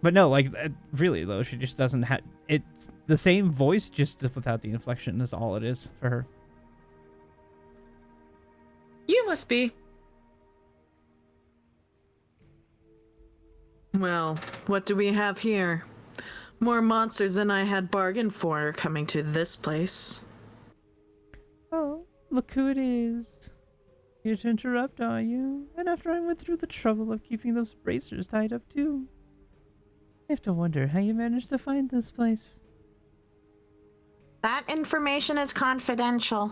But no, like, really, though, she just doesn't have... It's the same voice, just without the inflection is all it is for her. You must be. Well, what do we have here? More monsters than I had bargained for coming to this place. Oh, look who it is. Here to interrupt, are you? And after I went through the trouble of keeping those bracers tied up, too. I have to wonder how you managed to find this place. That information is confidential.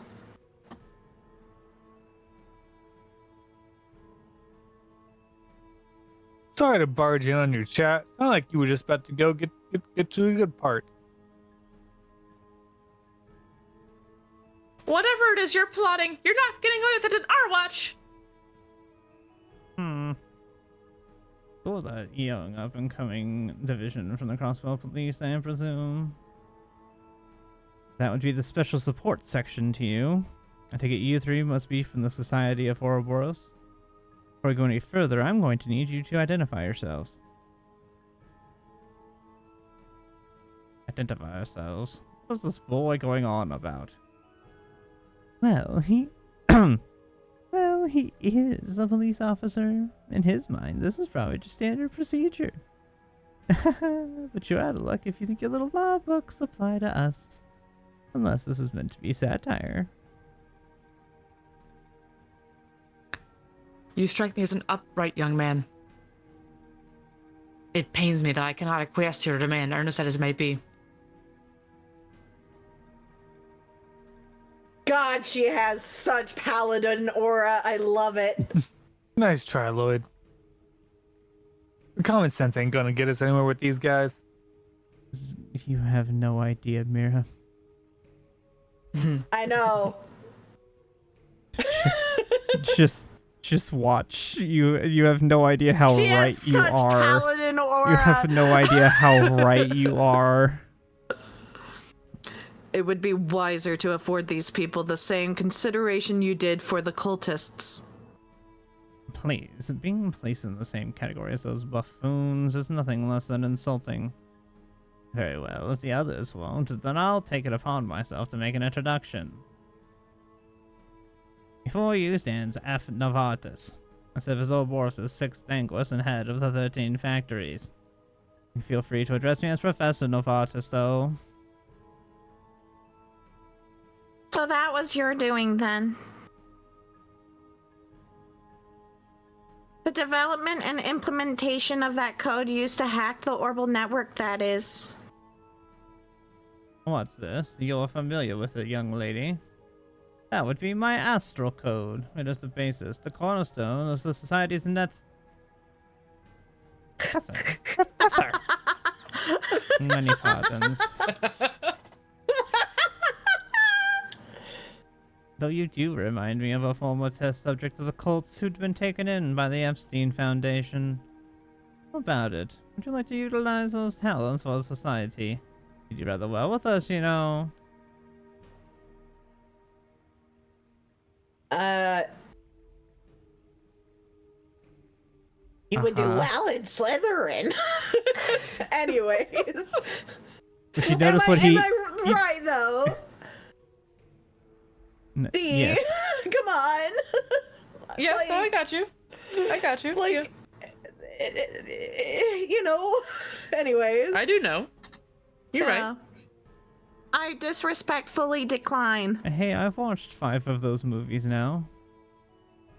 Sorry to barge in on your chat. Sounded like you were just about to go get to the good part. Whatever it is you're plotting, you're not getting away with it in our watch. Cool, that young up-and-coming division from the Crossbow Police, I presume. That would be the Special Support section to you. I take it you three must be from the Society of Ouroboros. Before we go any further, I'm going to need you to identify yourselves. Identify ourselves? What's this boy going on about? Well, he... Well, he is a police officer. In his mind, this is probably just standard procedure. But you're out of luck if you think your little law books apply to us. Unless this is meant to be satire. You strike me as an upright young man. It pains me that I cannot acquiesce to your demand, earnest as it may be. God, she has such paladin aura. I love it. Nice try, Lloyd. Common sense ain't gonna get us anywhere with these guys. You have no idea, Mira. I know. Just watch. You have no idea how She right has you such are. paladin aura. You have no idea how right you are. It would be wiser to afford these people the same consideration you did for the cultists. Please, being placed in the same category as those buffoons is nothing less than insulting. Very well, if the others won't, then I'll take it upon myself to make an introduction. Before you stands F. Novartis, Civis Ouroboros' 6th Anguis and head of the 13 factories. Feel free to address me as Professor Novartis, though. So that was your doing then. The development and implementation of that code used to hack the Orbital network, that is. What's this? You're familiar with it, young lady. That would be my astral code. It is the basis, the cornerstone of the society's net... Professor! Many pardons. Though you do remind me of a former test subject of the cults who'd been taken in by the Epstein Foundation. How about it? Would you like to utilize those talents for society? You do rather well with us, you know. You would do well in Slytherin. Anyways. But you notice what he... Am I right, though? D, yes. come on. Yes, Like- no, I got you. I got you. Like, yeah. you know. Anyways. I do know. You're right. I disrespectfully decline. Hey, I've watched 5 of those movies now.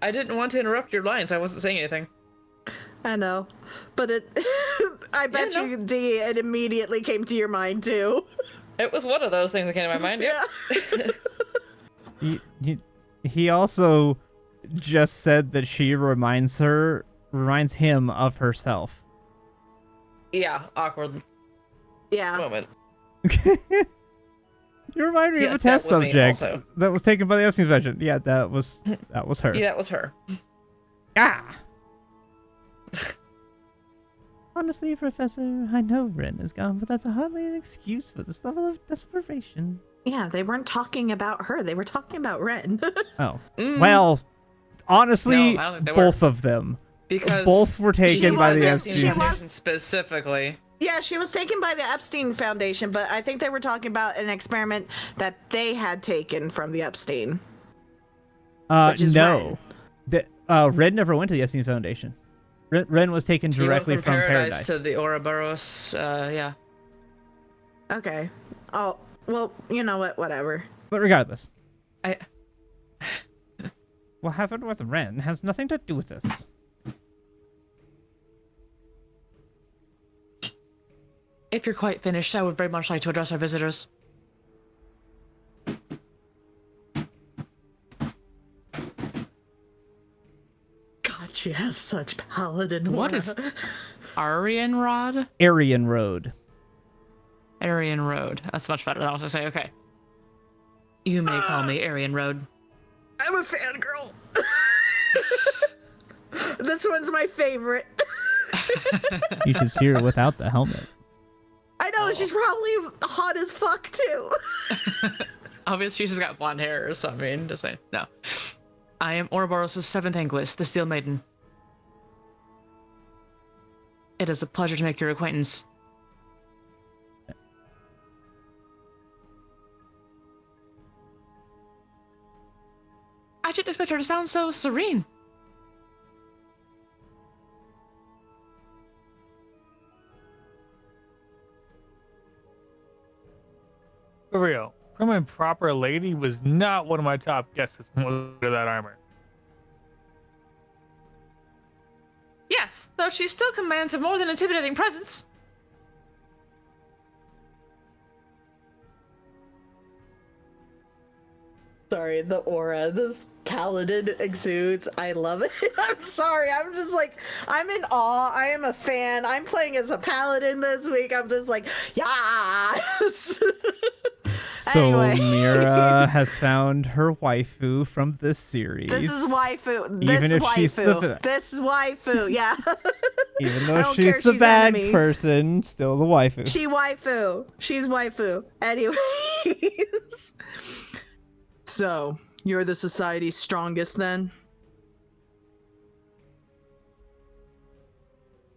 I didn't want to interrupt your lines. I wasn't saying anything. I know, but it. I bet no. you, D, it immediately came to your mind too. It was one of those things that came to my mind. Yep. He also just said that she reminds him of herself. Yeah, awkward Yeah. moment. You remind me Yeah, of a that test was me subject also. that was taken by the Epstein Foundation. Yeah, that was her. Yeah, that was her. Ah! Honestly, Professor, I know Ren is gone, but that's hardly an excuse for this level of desperation. Yeah, they weren't talking about her. They were talking about Ren. Oh. Mm. Well, honestly, No, I don't think they both of them. Because Both were taken She by was the Epstein Epstein. Foundation. specifically. Yeah, she was taken by the Epstein Foundation, but I think they were talking about an experiment that they had taken from the Epstein. Which is No. Ren never went to the Epstein Foundation. Ren was taken He went directly from Paradise. to the Ouroboros. Yeah. Okay. Oh, well, you know what? Whatever. But regardless, I. what happened with Ren has nothing to do with this. If you're quite finished, I would very much like to address our visitors. God, she has such paladin aura. What is Aryan Rod? Aryan Road. Aryan Road. That's much better than I was going to say. Okay. You may call me Aryan Road. I'm a fangirl. This one's my favorite. You should see her without the helmet. I know, she's probably hot as fuck, too. Obviously, she's got blonde hair, so I mean, just saying. No. I am Ouroboros' 7th Anguist, the Steel Maiden. It is a pleasure to make your acquaintance. I didn't expect her to sound so serene. For real, prim and proper lady was not one of my top guesses for that armor. Yes, though she still commands a more than intimidating presence. Sorry, the aura this paladin exudes. I love it. I'm sorry. I'm just like, I'm in awe. I am a fan. I'm playing as a paladin this week. I'm just like, yes. So Anyways. Mira has found her waifu from this series. This is waifu. This Even if waifu. she's the This is waifu. Yeah. Even I though don't care, she's the she's bad enemy. person, still the waifu. She waifu. She's waifu. Anyways. So, you're the society's strongest then?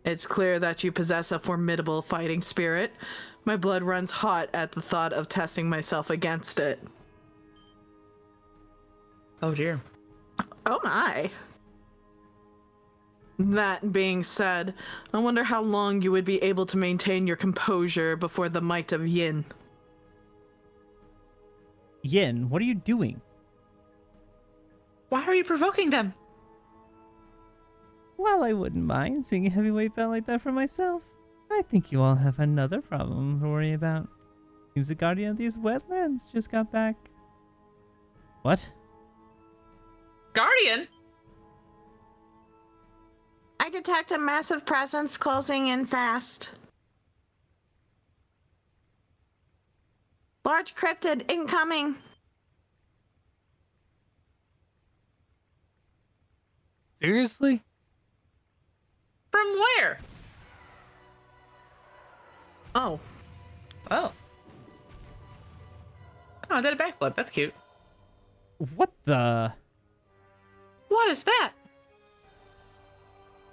It's clear that you possess a formidable fighting spirit. My blood runs hot at the thought of testing myself against it. Oh dear. Oh my. That being said, I wonder how long you would be able to maintain your composure before the might of Yin. Yin, what are you doing? Why are you provoking them? Well, I wouldn't mind seeing a heavyweight bout like that for myself. I think you all have another problem to worry about. Seems the guardian of these wetlands just got back. What? Guardian? I detect a massive presence closing in fast. Large cryptid incoming. Seriously? From where? Oh, Oh. Oh, I did a backflip. That's cute. What the? What is that?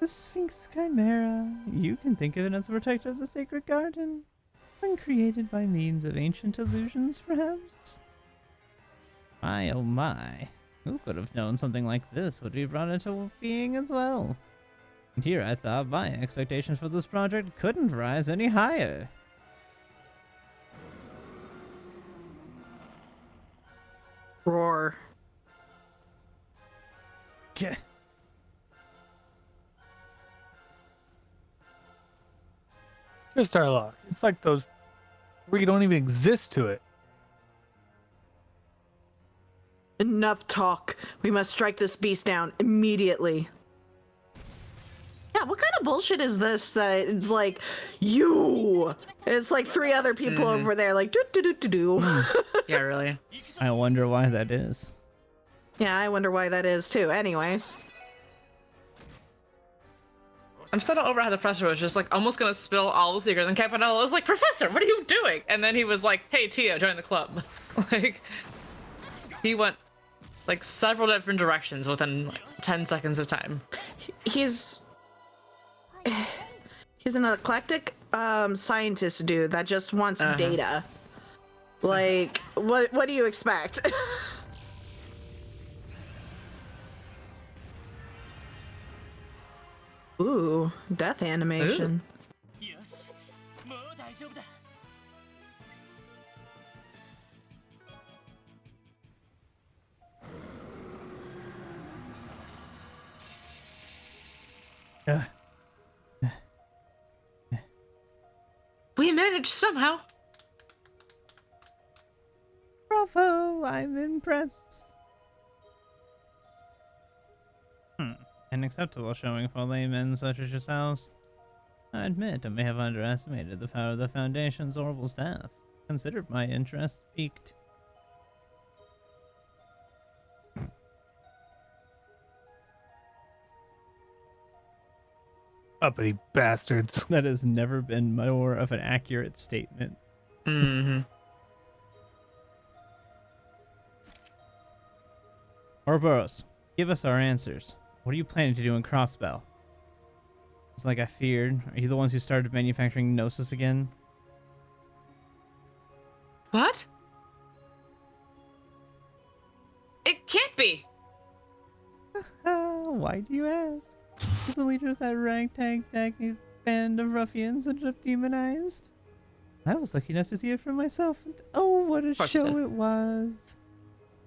The Sphinx Chimera. You can think of it as a protector of the sacred garden. One created by means of ancient illusions, perhaps? My oh my. Who could have known something like this would be brought into being as well? And here I thought my expectations for this project couldn't rise any higher. roar. Gah. Here's Starlock. It's like those where you don't even exist to it. Enough talk. We must strike this beast down immediately. Yeah, what kind of bullshit is this that it's like, you? It's like 3 other people over there, like, do do do do do. Yeah, really. I wonder why that is. Yeah, I wonder why that is too. Anyways. I'm still not over how the professor was just like almost gonna spill all the secrets, and Campanella was like, "Professor, what are you doing?" And then he was like, "Hey, Tio, join the club." Like, he went like several different directions within like 10 seconds of time. He's an eclectic scientist dude that just wants data. Like, what do you expect? Ooh, death animation. We managed somehow. Bravo! I'm impressed. An acceptable showing for laymen such as yourselves. I admit I may have underestimated the power of the Foundation's orbital staff. Considered my interest piqued. Uppity bastards. That has never been more of an accurate statement. Mm-hmm. Ouroboros, give us our answers. What are you planning to do in Crossbell? It's like I feared. Are you the ones who started manufacturing Gnosis again? What? It can't be. Why do you ask? Is the leader of that ragtag band of ruffians ended up demonized? I was lucky enough to see it for myself, and oh, what a course you show did. it was!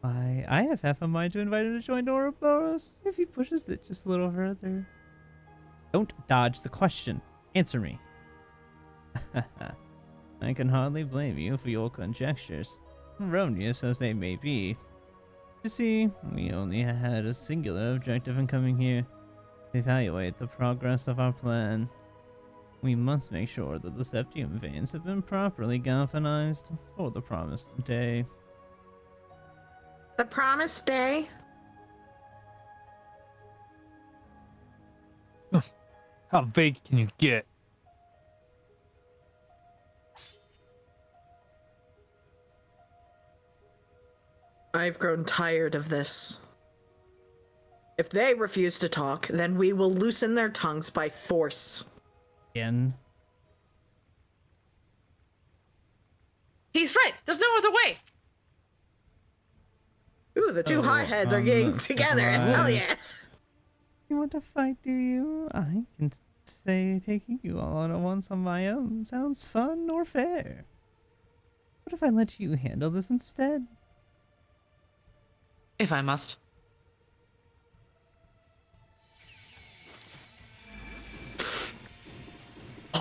Why, I have half a mind to invite him to join Ouroboros if he pushes it just a little further. Don't dodge the question. Answer me. I can hardly blame you for your conjectures, erroneous as they may be. You see, we only had a singular objective in coming here. Evaluate the progress of our plan. We must make sure that the septium veins have been properly galvanized for the promised day. The promised day? How vague can you get? I've grown tired of this. If they refuse to talk, then we will loosen their tongues by force. Again. He's right. There's no other way. Ooh, the two Oh, hotheads are getting together. surprise. Hell yeah. You want to fight, do you? I can say taking you all on at once on my own sounds fun or fair. What if I let you handle this instead? If I must.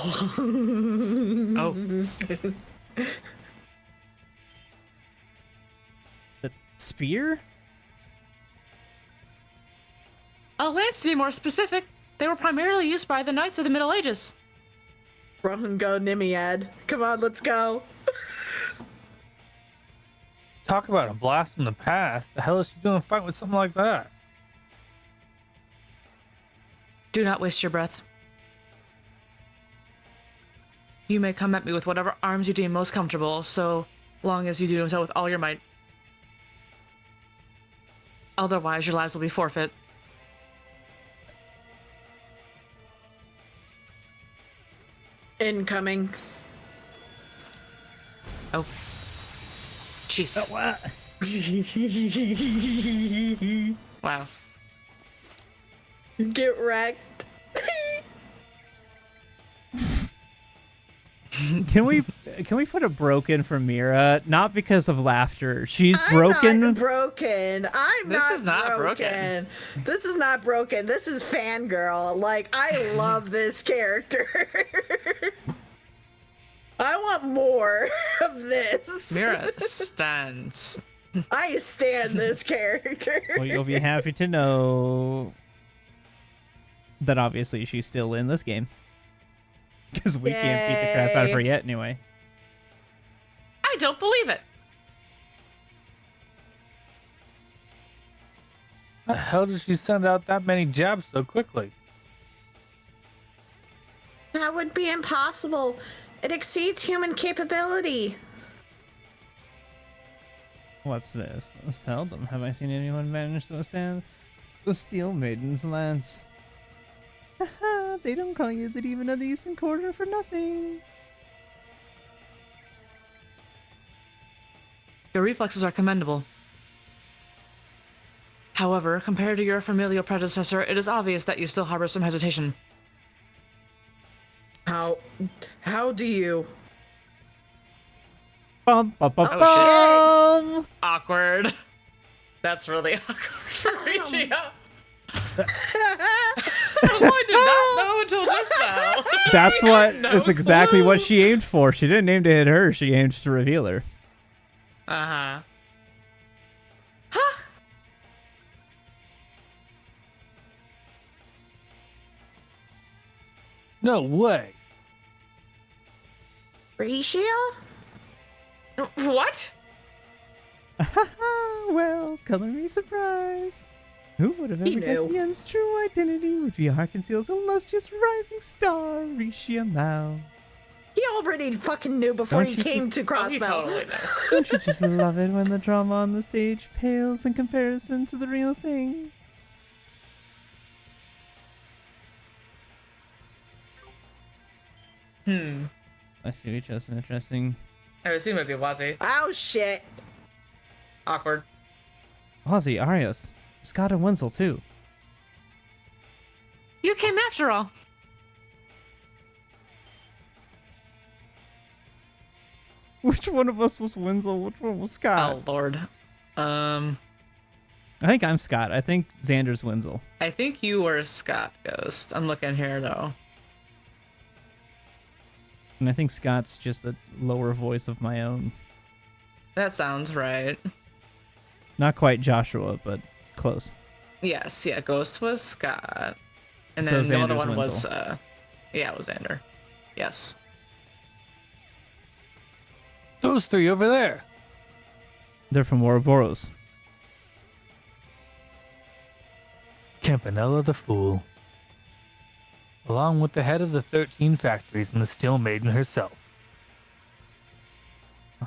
Oh. The spear? A lance, to be more specific. They were primarily used by the knights of the Middle Ages. Run and go, Nimiad. Come on, let's go. Talk about a blast from the past. The hell is she doing fighting with something like that? Do not waste your breath. You may come at me with whatever arms you deem most comfortable, so long as you do so with all your might. Otherwise, your lives will be forfeit. Incoming. Oh. Jeez. What? Wow. Get wrecked. Can we put a broken for Mira? Not because of laughter. She's I'm broken. not broken. This is not broken. This is not broken. This is fangirl. Like, I love this character. I want more of this. Mira stands. I stand this character. Well, you'll be happy to know that obviously she's still in this game. Because we can't beat the crap out of her yet anyway. I don't believe it. How the hell did she send out that many jabs so quickly? That would be impossible. It exceeds human capability. What's this? Seldom have I seen anyone manage to withstand the Steel Maiden's lance. Haha, they don't call you the Demon of the Eastern Quarter for nothing. Your reflexes are commendable. However, compared to your familial predecessor, it is obvious that you still harbor some hesitation. How do you? Bum, bum, bum, Oh, bum. Awkward. That's really awkward for reaching out. I did not know until just now. That's what. No That's exactly clue. what she aimed for. She didn't aim to hit her. She aimed to reveal her. Uh-huh. No way. Ratio? What? Well, color me surprised. Who would have He ever guessed knew. Yen's true identity would be Arkansas's illustrious rising star, Risha Mao? He already fucking knew before Don't he you came to Oh, Crossbow. you totally know. Don't you just love it when the drama on the stage pales in comparison to the real thing? I see we chose an interesting. I assume it'd be Wazzy. Oh shit. Awkward. Ozzy, Arios, Scott and Wenzel too. You came after all. Which one of us was Wenzel? Which one was Scott? Oh, Lord. I think I'm Scott. I think Xander's Wenzel. I think you were Scott Ghost. I'm looking here, though. And I think Scott's just a lower voice of my own. That sounds right. Not quite Joshua, but close. Yes, yeah, Ghost was Scott. And So then the other Xander's one was, Wenzel. yeah, it was Xander. Yes. Those three over there. They're from Ouroboros. Campanella the Fool. Along with the head of the 13 factories and the Steel Maiden herself.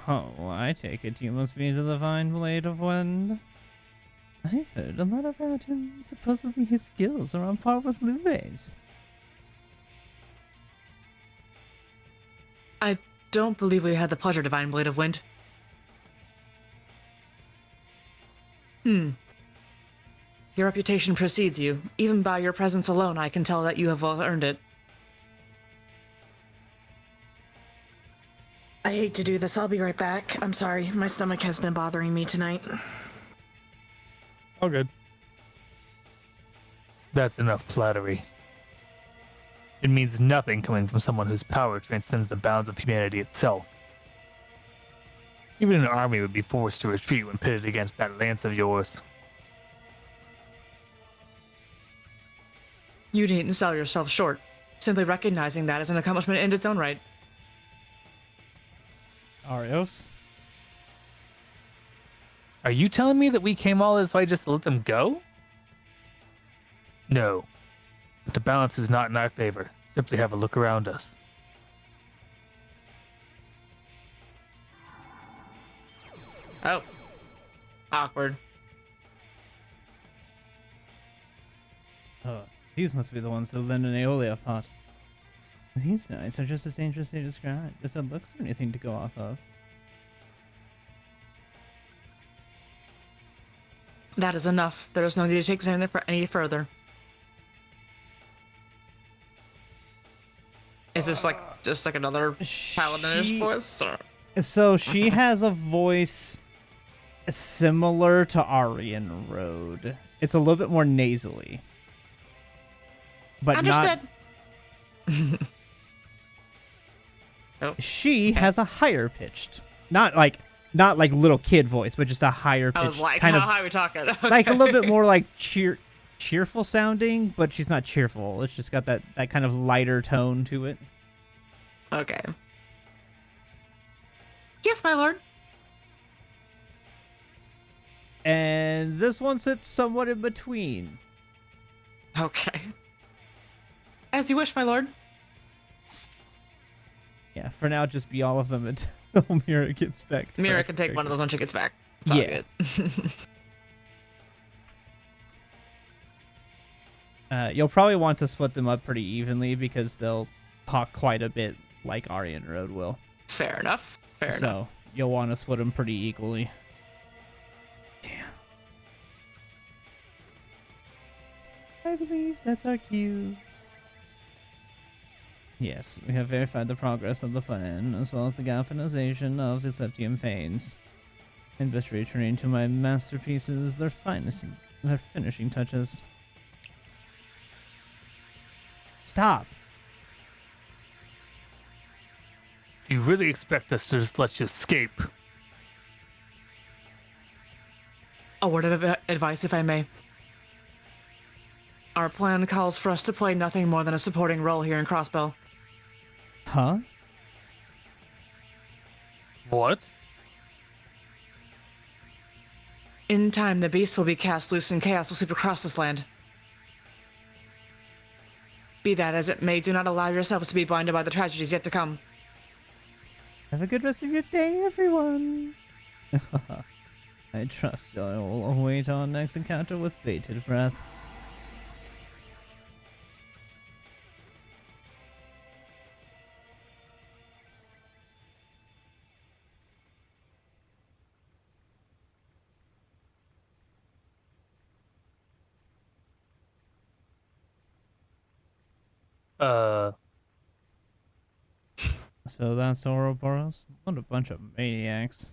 Oh, I take it you must be the divine blade of wind. I've heard a lot about him. Supposedly his skills are on par with Luve's. I don't believe we had the pleasure, Divine Blade of Wind. Your reputation precedes you. Even by your presence alone, I can tell that you have well earned it. I hate to do this. I'll be right back. I'm sorry. My stomach has been bothering me tonight. All good. That's enough flattery. It means nothing coming from someone whose power transcends the bounds of humanity itself. Even an army would be forced to retreat when pitted against that lance of yours. You needn't sell yourself short. Simply recognizing that is an accomplishment in its own right. Arios? Are you telling me that we came all this way just to let them go? No. The balance is not in our favor. Simply have a look around us. Oh. Awkward. Oh, these must be the ones that Lynn and Aeolia fought. These knights are just as dangerous as they described. There's no looks or anything to go off of. That is enough. There is no need to take this any further. Is this like just like another paladinish voice? Or? So she has a voice similar to Aryan Road. It's a little bit more nasally. But Understood. She has a higher pitched. Not like little kid voice, but just a higher pitched. I was like, kind how of, high are we talking? Okay. Like a little bit more like cheerful sounding, but she's not cheerful. It's just got that kind of lighter tone to it. Okay. Yes, my lord. And this one sits somewhat in between. Okay. As you wish, my lord. Yeah, for now, just be all of them until Mira gets back. To Mira can take one of those when she gets back. It's all Yeah. good. You'll probably want to split them up pretty evenly because they'll talk quite a bit like Aryan Road will. Fair enough. Fair enough. So you'll want to split them pretty equally. Damn. I believe that's our cue. Yes, we have verified the progress of the plan, as well as the galvanization of the Septium Fanes. And best returning to my masterpieces, their finishing touches. Stop! You really expect us to just let you escape? A word of advice, if I may. Our plan calls for us to play nothing more than a supporting role here in Crossbow. Huh? What? In time, the beasts will be cast loose and chaos will sweep across this land. Be that as it may, do not allow yourselves to be blinded by the tragedies yet to come. Have a good rest of your day, everyone! I trust I will await our next encounter with bated breath. So that's Ouroboros? What a bunch of maniacs.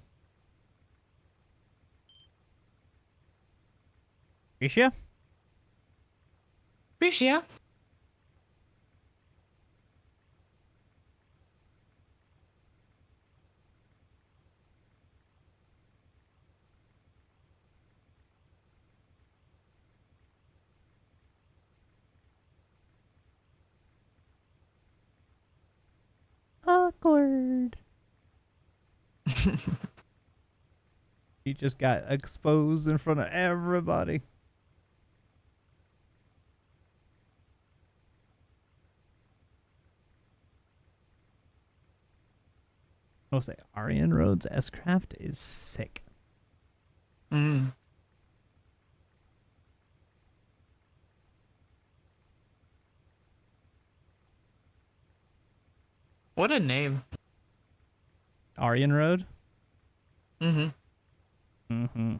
Risha? Risha? Awkward. He just got exposed in front of everybody. I'll say Aryan Road's S-Craft is sick. Mm. What a name. Aryan Road? Mm-hmm. Mm-hmm.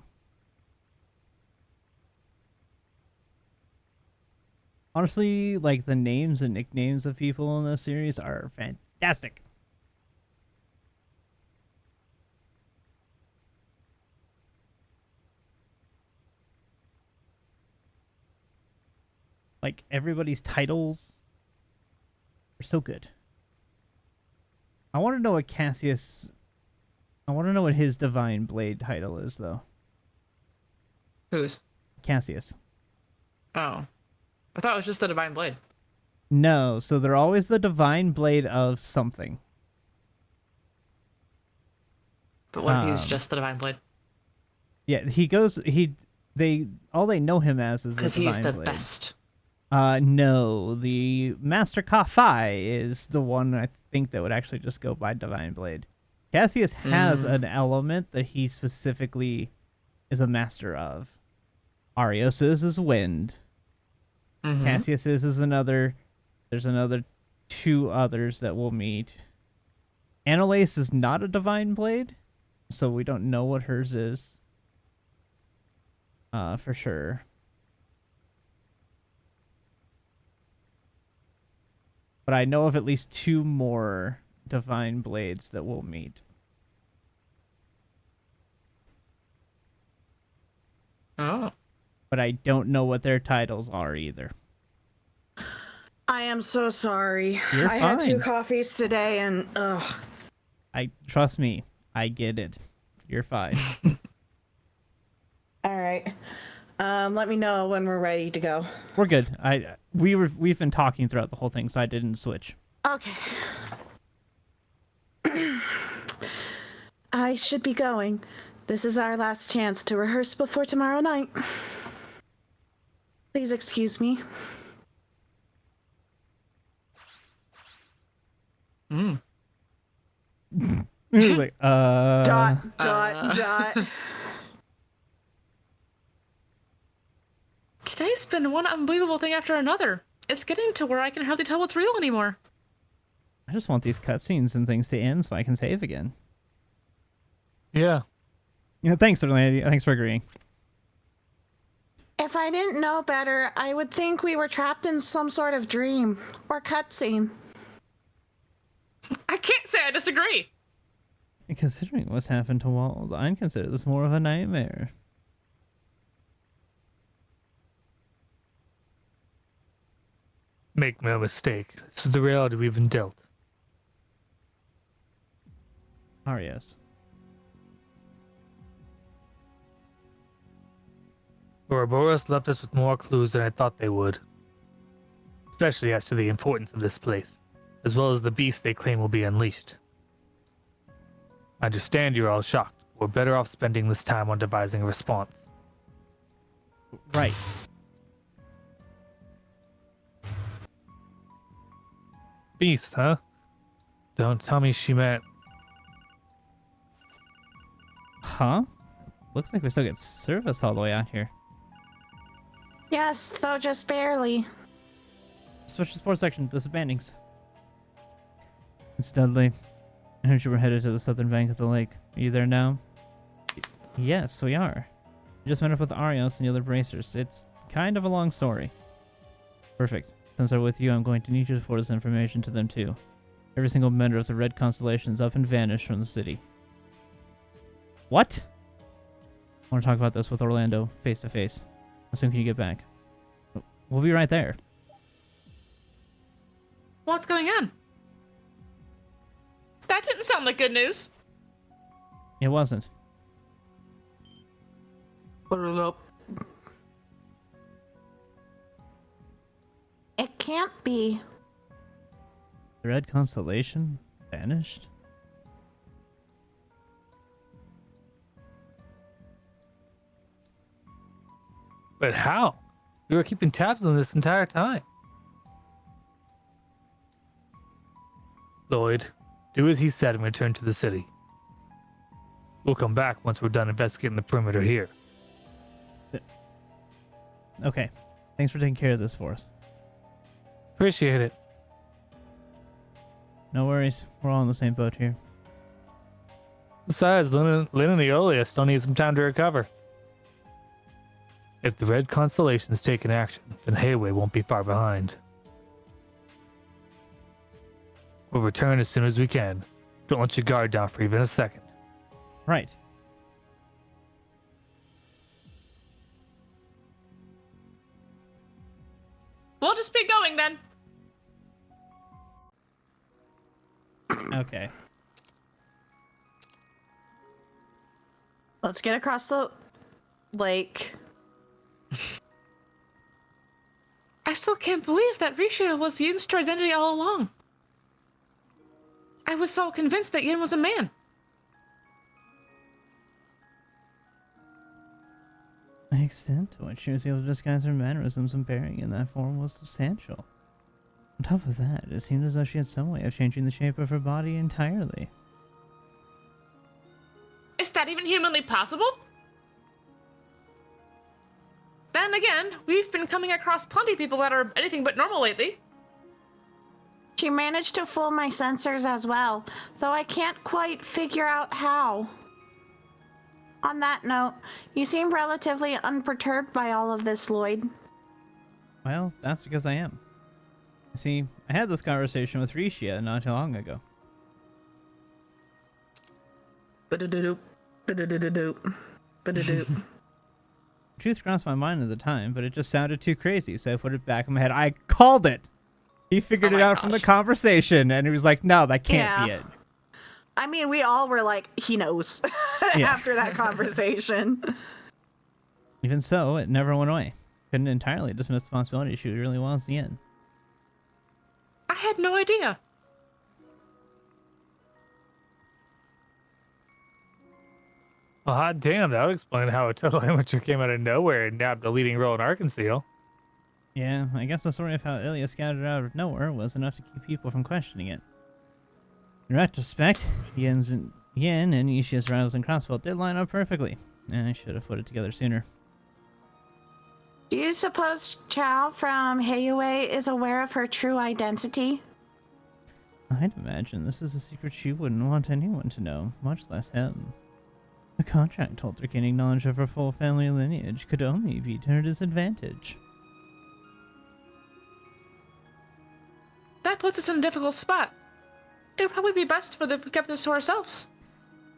Honestly, like, the names and nicknames of people in this series are fantastic. Like, everybody's titles are so good. I want to know what Cassius... I want to know what his Divine Blade title is, though. Whose? Cassius. Oh. I thought it was just the Divine Blade. No, so they're always the Divine Blade of something. But what if he's just the Divine Blade? Yeah, all they know him as is the Because Divine he's the Blade. best. No, the Master Kafai is the one I think that would actually just go by Divine Blade. Cassius has an element that he specifically is a master of. Arios's is wind. Cassius's is another. There's another 2 others that we'll meet. Annalise is not a Divine Blade, so we don't know what hers is. For sure. But I know of at least 2 more Divine Blades that we'll meet. Oh. But I don't know what their titles are either. I am so sorry. You're I had 2 fine. coffees today and ugh. Trust me, I get it. You're fine. All right. Let me know when we're ready to go. We're good. We've been talking throughout the whole thing, so I didn't switch. Okay. I should be going. This is our last chance to rehearse before tomorrow night. Please excuse me. Like, Dot. Today's been one unbelievable thing after another. It's getting to where I can hardly tell what's real anymore. I just want these cutscenes and things to end so I can save again. Yeah. Thanks, Orlando. Thanks for agreeing. If I didn't know better, I would think we were trapped in some sort of dream or cutscene. I can't say I disagree. Considering what's happened to Wald, I'd consider this more of a nightmare. Make no mistake. This is the reality we've been dealt. Arios. Ouroboros left us with more clues than I thought they would. Especially as to the importance of this place, as well as the beast they claim will be unleashed. I understand you're all shocked. We're better off spending this time on devising a response. Right. Beast, huh? Don't tell me she meant... Huh? Looks like we still get service all the way out here. Yes, though just barely. Switch to sports section. This is Bannings. It's Dudley. I heard you were headed to the southern bank of the lake. Are you there now? Yes, we are. We just met up with Arios and the other bracers. It's kind of a long story. Perfect. Since I'm with you, I'm going to need you to forward this information to them too. Every single member of the Red Constellation is up and vanished from the city. What? I want to talk about this with Orlando face to face. How soon can you get back? We'll be right there. What's going on? That didn't sound like good news. It wasn't. It can't be. The Red Constellation vanished? But how? We were keeping tabs on this entire time. Lloyd, do as he said and return to the city. We'll come back once we're done investigating the perimeter here. Okay. Thanks for taking care of this for us. Appreciate it. No worries. We're all in the same boat here. Besides, Lynn and Eolia still need some time to recover. If the Red Constellation's taken action, then Hayway won't be far behind. We'll return as soon as we can. Don't let your guard down for even a second. Right. We'll just be going then. Okay. Let's get across the lake. I still can't believe that Risha was Yin's true identity all along. I was so convinced that Yin was a man. I extent to which she was able to disguise her mannerisms and bearing in that form was substantial. On top of that, it seemed as though she had some way of changing the shape of her body entirely. Is that even humanly possible? Then again, we've been coming across plenty of people that are anything but normal lately. She managed to fool my sensors as well, though I can't quite figure out how. On that note, you seem relatively unperturbed by all of this, Lloyd. Well, that's because I am. You see, I had this conversation with Rishia not too long ago. Ba-da-da-doop, ba-da-da-da-doop, ba-da-doop. Truth crossed my mind at the time, but it just sounded too crazy, so I put it back in my head. I called it! He figured it out from the conversation, and he was like, no, that can't be it. I mean, we all were like, he knows, after that conversation. Even so, it never went away. Couldn't entirely dismiss the possibility she really was the end. I had no idea. Well, hot damn, that would explain how a total amateur came out of nowhere and nabbed a leading role in Arkansas. Yeah, I guess the story of how Ilya scattered out of nowhere was enough to keep people from questioning it. In retrospect, Yen and Ishia's rivals in Crossfield did line up perfectly, and I should have put it together sooner. Do you suppose Chow from Heiyue is aware of her true identity? I'd imagine this is a secret she wouldn't want anyone to know, much less him. The contract told her gaining knowledge of her full family lineage could only be to her disadvantage. That puts us in a difficult spot. It would probably be best if we kept this to ourselves.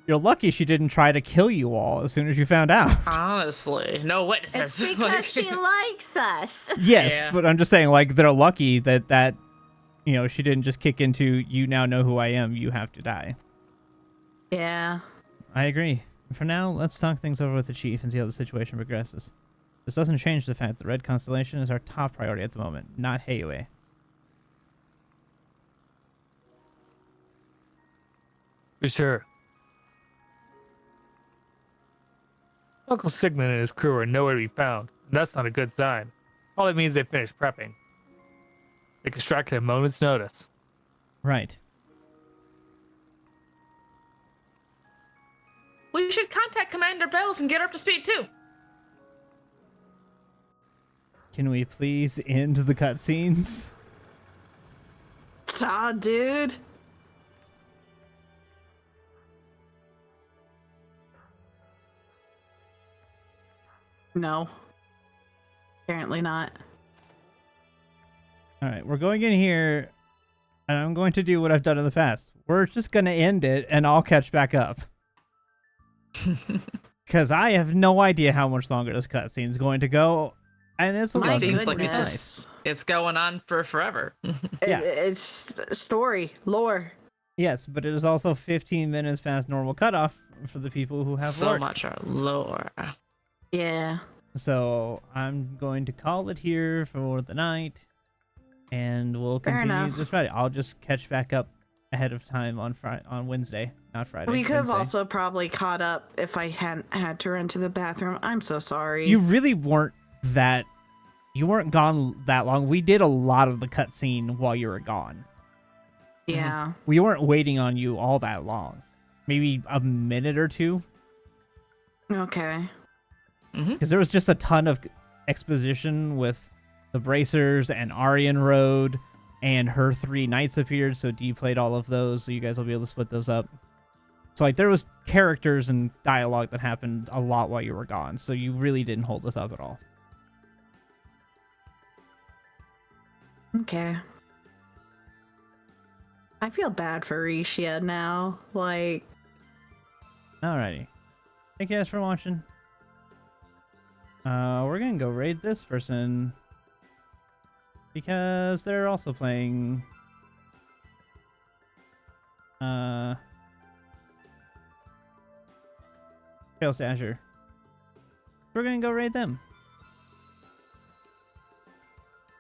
You're lucky she didn't try to kill you all as soon as you found out. Honestly, no witnesses. It's because she likes us. Yes, Yeah. but I'm just saying, like, they're lucky that she didn't just kick into, you now know who I am, you have to die. Yeah. I agree. For now, let's talk things over with the chief and see how the situation progresses. This doesn't change the fact that the Red Constellation is our top priority at the moment, not Heiyue. For sure. Uncle Sigmund and his crew are nowhere to be found. That's not a good sign. All it means they finished prepping. They can strike at a moment's notice. Right. We should contact Commander Bells and get her up to speed too. Can we please end the cutscenes? Aw, dude. No. Apparently not. Alright, we're going in here, and I'm going to do what I've done in the past. We're just going to end it, and I'll catch back up. Because I have no idea how much longer this cutscene is going to go, and it's a My lot of seems like goodness. it's going on for forever. Yeah. It's story, lore. Yes, but it is also 15 minutes past normal cutoff for the people who have So work. much our lore. Yeah. So I'm going to call it here for the night, and we'll Fair continue enough. this Friday. I'll just catch back up ahead of time on Wednesday, not Friday. We could have Wednesday. also probably caught up if I hadn't had to run to the bathroom. I'm so sorry. You really weren't gone that long. We did a lot of the cutscene while you were gone. Yeah. We weren't waiting on you all that long. Maybe a minute or two. Okay. Because there was just a ton of exposition with the Bracers and Aryan Road, and her 3 knights appeared, so D played all of those, so you guys will be able to split those up. So, like, there was characters and dialogue that happened a lot while you were gone, so you really didn't hold us up at all. Okay. I feel bad for Rishia now. Like, Alrighty. Thank you guys for watching. We're gonna go raid this person because they're also playing Chaos Azure. We're gonna go raid them.